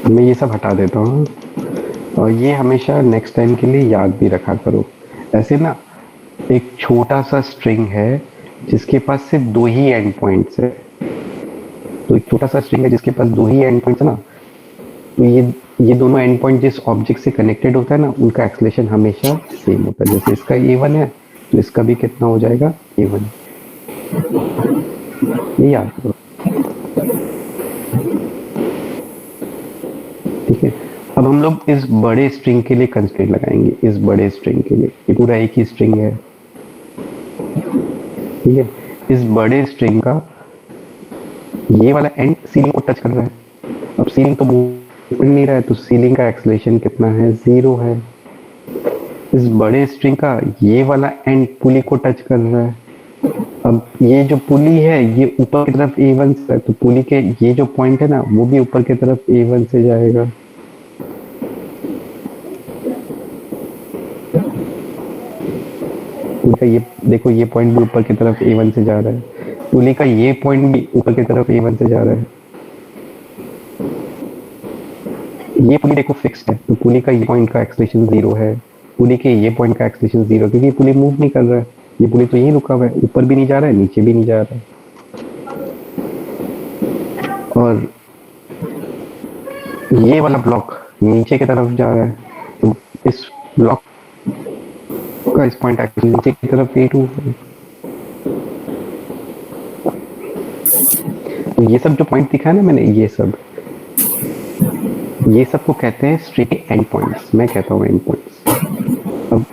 मैं ये सब हटा देता हूँ और ये हमेशा नेक्स्ट टाइम के लिए याद भी रखा करो। ऐसे ना एक छोटा सा स्ट्रिंग है जिसके पास सिर्फ 2 ही एंड पॉइंट्स है, तो एक छोटा सा स्ट्रिंग है जिसके पास 2 ही एंड पॉइंट्स है ना, तो ये दोनों एंड पॉइंट जिस ऑब्जेक्ट से कनेक्टेड होता है ना उनका एक्सेलरेशन हमेशा सेम होता है। जैसे इसका A1 है तो इसका भी कितना हो जाएगा, A1। ये याद करो, ठीक है। अब हम लोग इस बड़े स्ट्रिंग के लिए कंस्ट्रेंट लगाएंगे, इस बड़े स्ट्रिंग के लिए। ये पूरा एक ही स्ट्रिंग है, ठीक है। इस बड़े स्ट्रिंग का ये वाला एंड सीलिंग को टच कर रहा है। अब सीलिंग तो मूव नहीं रहा है तो सीलिंग का एक्सेलरेशन कितना है, 0 है। इस बड़े स्ट्रिंग का ये वाला एंड पुली को टच कर रहा है। अब ये जो पुली है ये ऊपर की तरफ A1 से है, तो पुली के ये जो पॉइंट है ना वो भी ऊपर की तरफ A1 से जाएगा। पुली का ये देखो, ये पॉइंट भी ऊपर की तरफ A1 से जा रहा है, पुली का ये पॉइंट भी ऊपर की तरफ A1 से जा रहा है। ये पुली देखो फिक्स्ड है, तो पुली का ये पॉइंट का एक्सेलरेशन 0 है, पुली के ये पॉइंट का एक्सेलरेशन 0, क्योंकि पुली मूव नहीं कर रहा है। ये पुली तो यहीं रुका हुआ है, ऊपर भी नहीं जा रहा है, नीचे भी नहीं जा रहा है। और ये वाला ब्लॉक नीचे की तरफ जा रहा है, तो इस ब्लॉक का इस पॉइंट एक्सेलरेशन नीचे की तरफ A2 है। तो ये सब जो पॉइंट दिखा है ना मैंने, ये सब को कहते हैं स्ट्रिंग एंड पॉइंट्स, मैं कहता हूँ एंड पॉइंट्स। अब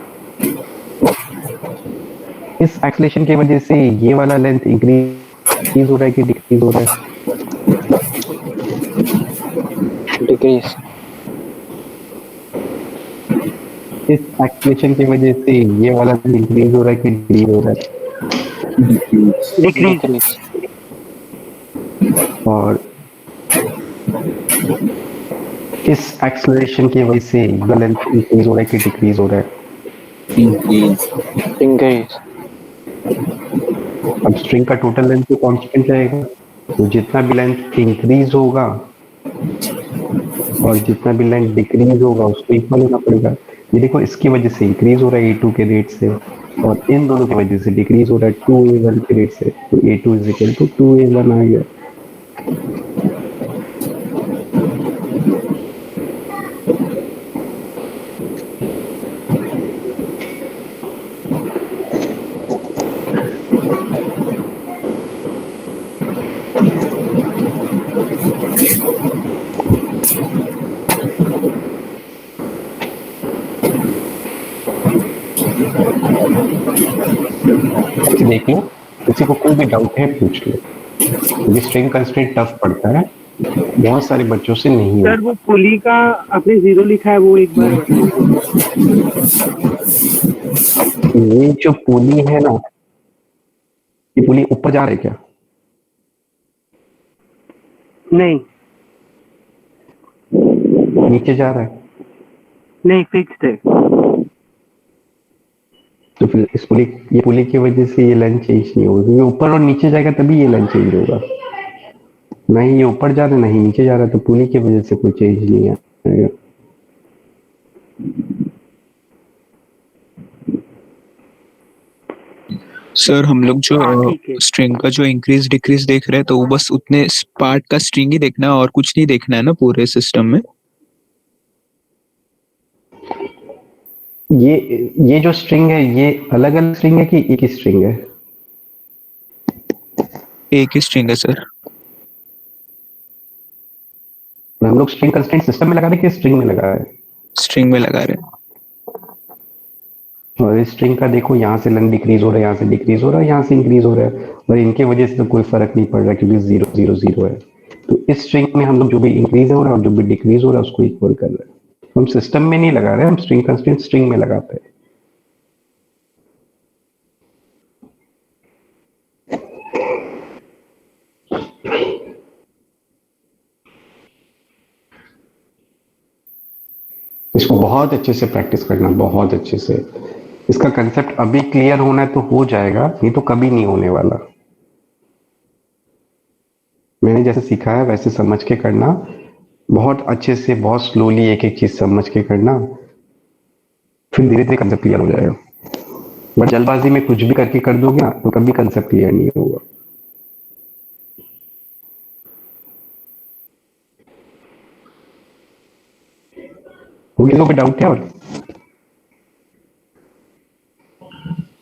इस एक्सेलेरेशन की वजह से ये वाला लेंथ इंक्रीज हो रहा है कि डिक्रीज हो रहा है? डिक्रीज। इस एक्सेलेरेशन की वजह से ये वाला लेंथ इंक्रीज हो रहा है कि डिक्रीज हो रहा है? डिक्रीज। डिक्रीज। और इस एक्सेलरेशन की वजह से ये लेंथ इंक्रीज हो रहा है कि डिक्रीज हो रहा है? इंक्रीज। अब स्ट्रिंग का टोटल लेंथ तो कांस्टेंट रहेगा, तो जितना भी लेंथ इंक्रीज होगा और जितना भी लेंथ डिक्रीज होगा उसको इक्वल होना पड़ेगा। ये देखो इसकी वजह से इंक्रीज हो रहा है A2 के रेट से, और इन दोनों की वजह से डिक्रीज हो रहा है 2A1 के रेट से, तो A2 is equal to 2A1 आ गया। देख लो, किसी को कोई भी डाउट है पूछ लो, क्योंकि स्ट्रिंग कंस्ट्रेंट टफ पड़ता है, बहुत सारे बच्चों से नहीं सर होता। वो पुली का आपने 0 लिखा है वो एक बार ये जो पुली है ना, ये पुली ऊपर जा रहा है क्या? नहीं नीचे जा रहा है? नहीं फिक्स्ड है। तो फिर ये पुली की वजह से ये लेंथ चेंज नहीं होगी, क्योंकि ऊपर और नीचे जाएगा तभी ये लेंथ चेंज होगा। नहीं ये ऊपर जा रहा है नहीं नीचे जा रहा है, तो पुली की वजह से कोई चेंज नहीं आएगा। सर हम लोग जो हाँ, ठीक है। स्ट्रिंग का जो इंक्रीज डिक्रीज देख रहे हैं तो वो बस उतने पार्ट का स्ट्रिंग ही देखना है और कुछ नहीं देखना है ना पूरे सिस्टम में? ये जो स्ट्रिंग है ये अलग अलग स्ट्रिंग है कि एक ही स्ट्रिंग है? एक ही स्ट्रिंग है सर। हम लोग स्ट्रिंग कंस्ट्रेंट सिस्टम में लगा रहे हैं कि स्ट्रिंग में लगा रहे हैं? स्ट्रिंग में लगा रहे हैं। और इस स्ट्रिंग का देखो यहाँ से लेंथ डिक्रीज हो रहा है, यहाँ से डिक्रीज हो रहा है, यहाँ से इंक्रीज हो रहा है, और इनके वजह से तो कोई फर्क नहीं पड़ रहा क्योंकि 0 0 0 है। तो इस स्ट्रिंग में हम लोग जो भी इंक्रीज हो रहा है और जो भी डिक्रीज हो रहा है उसको इक्वल कर रहे हैं। हम सिस्टम में नहीं लगा रहे, हम स्ट्रिंग कंस्ट्रेंट स्ट्रिंग में लगाते हैं। इसको बहुत अच्छे से प्रैक्टिस करना, बहुत अच्छे से। इसका कंसेप्ट अभी क्लियर होना है तो हो जाएगा, नहीं तो कभी नहीं होने वाला। मैंने जैसे सिखाया वैसे समझ के करना, बहुत अच्छे से, बहुत स्लोली एक एक चीज समझ के करना, फिर धीरे धीरे कंसेप्ट क्लियर हो जाएगा। बट जल्दबाजी में कुछ भी करके कर दोगे ना तो कभी कंसेप्ट क्लियर नहीं होगा। कोई डाउट है? और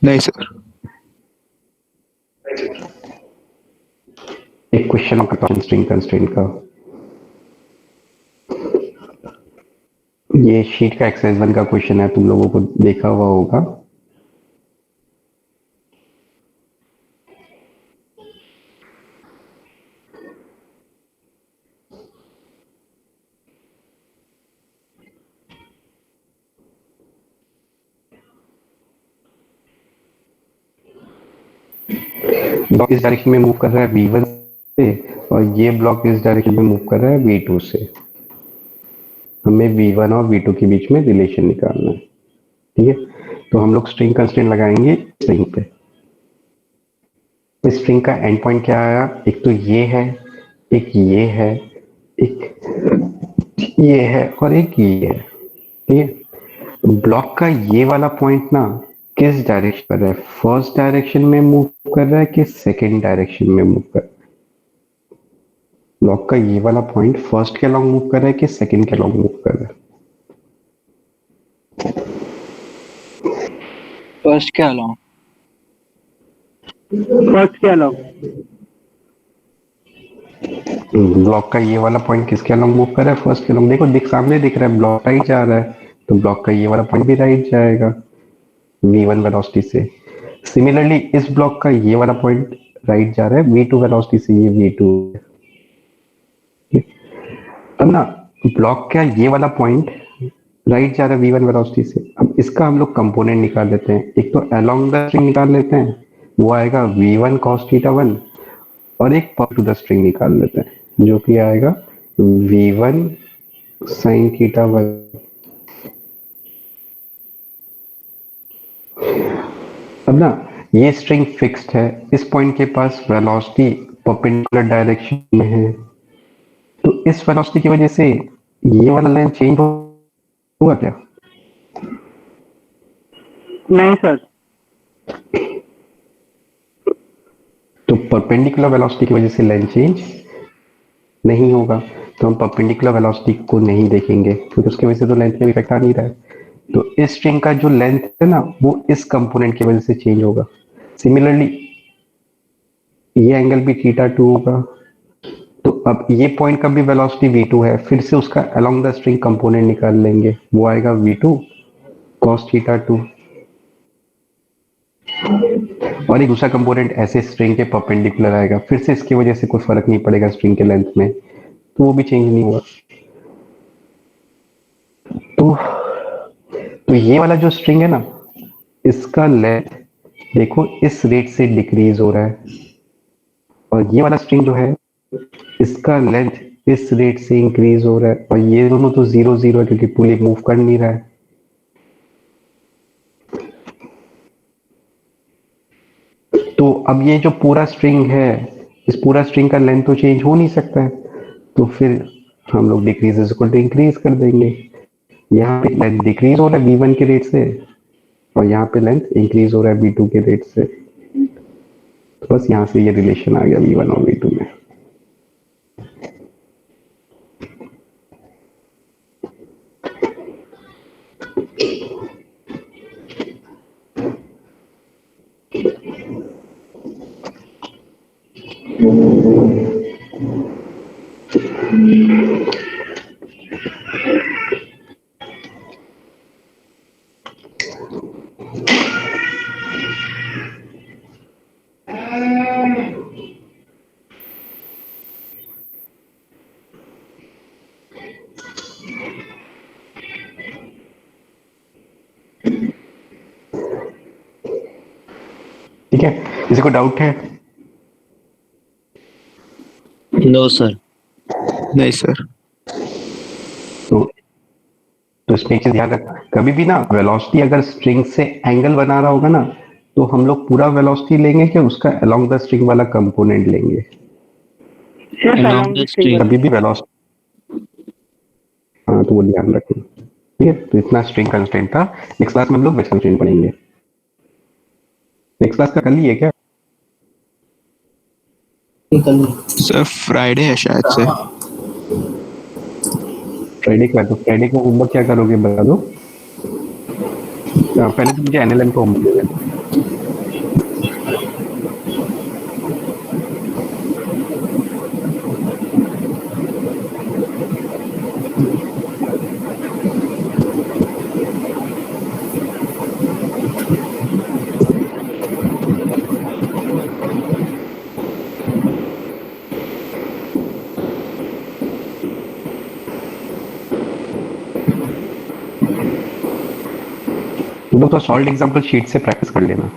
नहीं सर। एक क्वेश्चन करता हूँ स्ट्रिंग कंस्ट्रेंट का। ये शीट का एक्सरसाइज 1 का क्वेश्चन है, तुम लोगों को देखा हुआ होगा। ब्लॉक इस डायरेक्शन में मूव कर रहा है V1 से, और ये ब्लॉक इस डायरेक्शन में मूव कर रहा है V2 से। हमें V1 और V2 के बीच में रिलेशन निकालना है, ठीक है? तो हम लोग स्ट्रिंग कंस्ट्रेंट लगाएंगे स्ट्रिंग पे। इस स्ट्रिंग का एंड पॉइंट क्या आया? एक तो ये है, एक ये है, एक ये है और एक ये है, ठीक है? ब्लॉक का ये वाला पॉइंट ना किस डायरेक्शन पर है? फर्स्ट डायरेक्शन में मूव कर रहा है कि सेकंड डायरेक्शन में मूव कर रहा है? ब्लॉक का ये वाला पॉइंट फर्स्ट के अलोंग मूव कर रहा है कि सेकंड के अलोंग मूव कर रहा है? फर्स्ट के अलाउ। फर्स्ट के अलाउ। ब्लॉक का ये वाला पॉइंट किसके अलोंग मूव कर रहा है? फर्स्ट के अलोंग। देखो सामने दिख रहा है ब्लॉक राइट जा रहा है, तो ब्लॉक का ये वाला पॉइंट भी राइट जाएगा v1 वेलोसिटी से। सिमिलरली इस ब्लॉक का ये वाला पॉइंट राइट जा रहा है v2 वेलोसिटी से, ये v2 है। अब ना ब्लॉक का ये वाला पॉइंट राइट जा रहा है v1 वेलोसिटी से। अब इसका हम लोग कंपोनेंट निकाल लेते हैं। एक तो अलोंग द स्ट्रिंग निकाल लेते हैं, वो आएगा v1 cos थीटा 1, और एक पर टू द स्ट्रिंग निकाल लेते हैं जो कि आएगा v1 sin थीटा 1। अब ना ये स्ट्रिंग फिक्स्ड है, इस पॉइंट के पास वेलोसिटी परपेंडिकुलर डायरेक्शन में है, तो इस वेलोसिटी की वजह से ये वाला लाइन चेंज हुआ क्या? नहीं सर। तो परपेंडिकुलर वेलोसिटी की वजह से लाइन चेंज नहीं होगा, तो हम परपेंडिकुलर वेलोसिटी को नहीं देखेंगे क्योंकि उसकी वजह से तो लेंथ में इफेक्ट आ नहीं रहा है। तो इस स्ट्रिंग का जो लेंथ है ना, वो इस कंपोनेंट की वजह से चेंज होगा। सिमिलरली ये एंगल भी थीटा 2 होगा। तो अब ये पॉइंट का भी वेलोसिटी v2 है, फिर से उसका अलोंग द स्ट्रिंग कंपोनेंट निकाल लेंगे, वो आएगा v2 cos थीटा 2। और एक दूसरा कंपोनेंट ऐसे स्ट्रिंग के परपेंडिकुलर आएगा, फिर से इसकी वजह से कोई फर्क नहीं पड़ेगा स्ट्रिंग के लेंथ में, तो वो भी चेंज नहीं हुआ। तो ये वाला जो स्ट्रिंग है ना, इसका लेंथ देखो इस रेट से डिक्रीज हो रहा है, और ये वाला स्ट्रिंग जो है इसका लेंथ इस रेट से इंक्रीज हो रहा है, और ये दोनों तो 0 0 है क्योंकि पुली मूव कर नहीं रहा है। तो अब ये जो पूरा स्ट्रिंग है, इस पूरा स्ट्रिंग का लेंथ तो चेंज हो नहीं सकता है, तो फिर हम लोग decrease is equal to increase कर देंगे। यहाँ पे लेंथ डिक्रीज हो रहा है v1 के रेट से, और यहाँ पे लेंथ इंक्रीज हो रहा है v2 के रेट से। तो बस यहाँ से ये रिलेशन आ गया v1 और v2 में। ठीक है, किसी को डाउट है? No sir. नहीं सर। तो इसमें एक चीज ध्यान रखना, कभी भी ना वेलोसिटी अगर स्ट्रिंग से एंगल बना रहा होगा ना, तो हम लोग पूरा वेलोसिटी लेंगे कि उसका अलोंग द स्ट्रिंग वाला कंपोनेंट लेंगे? Along the string. कभी भी वेलोसिटी, हाँ तो वो ध्यान रखें। ठीक है, तो इतना स्ट्रिंग कंस्ट्रेंट था। नेक्स्ट क्लास में हम लोग वेज कंस्ट्रेंट पढ़ेंगे। नेक्स्ट क्लास का कल ही है क्या? निकल सर फ्राइडे है शायद से। फ्राइडे का, तो फ्राइडे को होमवर्क क्या करोगे बता दो। पहले तो मुझे एनएलएम को होमवर्क दे देना। तुम लोग तो सॉल्व एग्जांपल शीट से प्रैक्टिस कर लेना।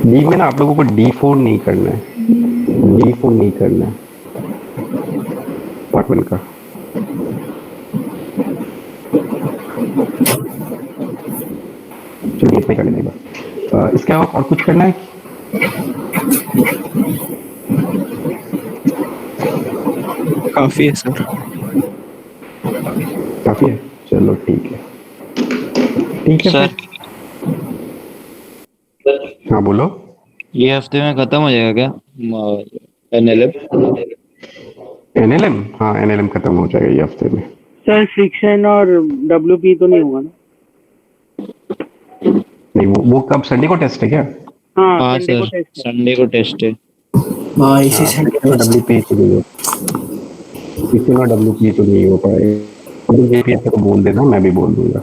डी में ना आप लोगों को D4 नहीं करना है, D4 नहीं करना है पार्ट 1 का। चलिए इतना कर लेने का। इसके अलावा और कुछ करना है? काफी है सर। काफी है, चलो ठीक है। ठीक है सर फिर। हाँ बोलो। ये हफ्ते में खत्म हो जाएगा क्या एनएलएम? एनएलएम, हाँ एनएलएम खत्म हो जाएगा ये हफ्ते में। सर फ्रिक्शन और डब्ल्यूपी तो नहीं होगा ना? नहीं वो कब संडे को टेस्ट है क्या? हाँ हाँ संडे को सर, टेस्ट है। संडे को टेस्ट है। हाँ इसी संडे को डब्ल्यूपी तो नहीं हो, इसी में डब्ल्यूपी तो नहीं हो पाएगा। तो बोल देना, मैं भी बोल दूंगा।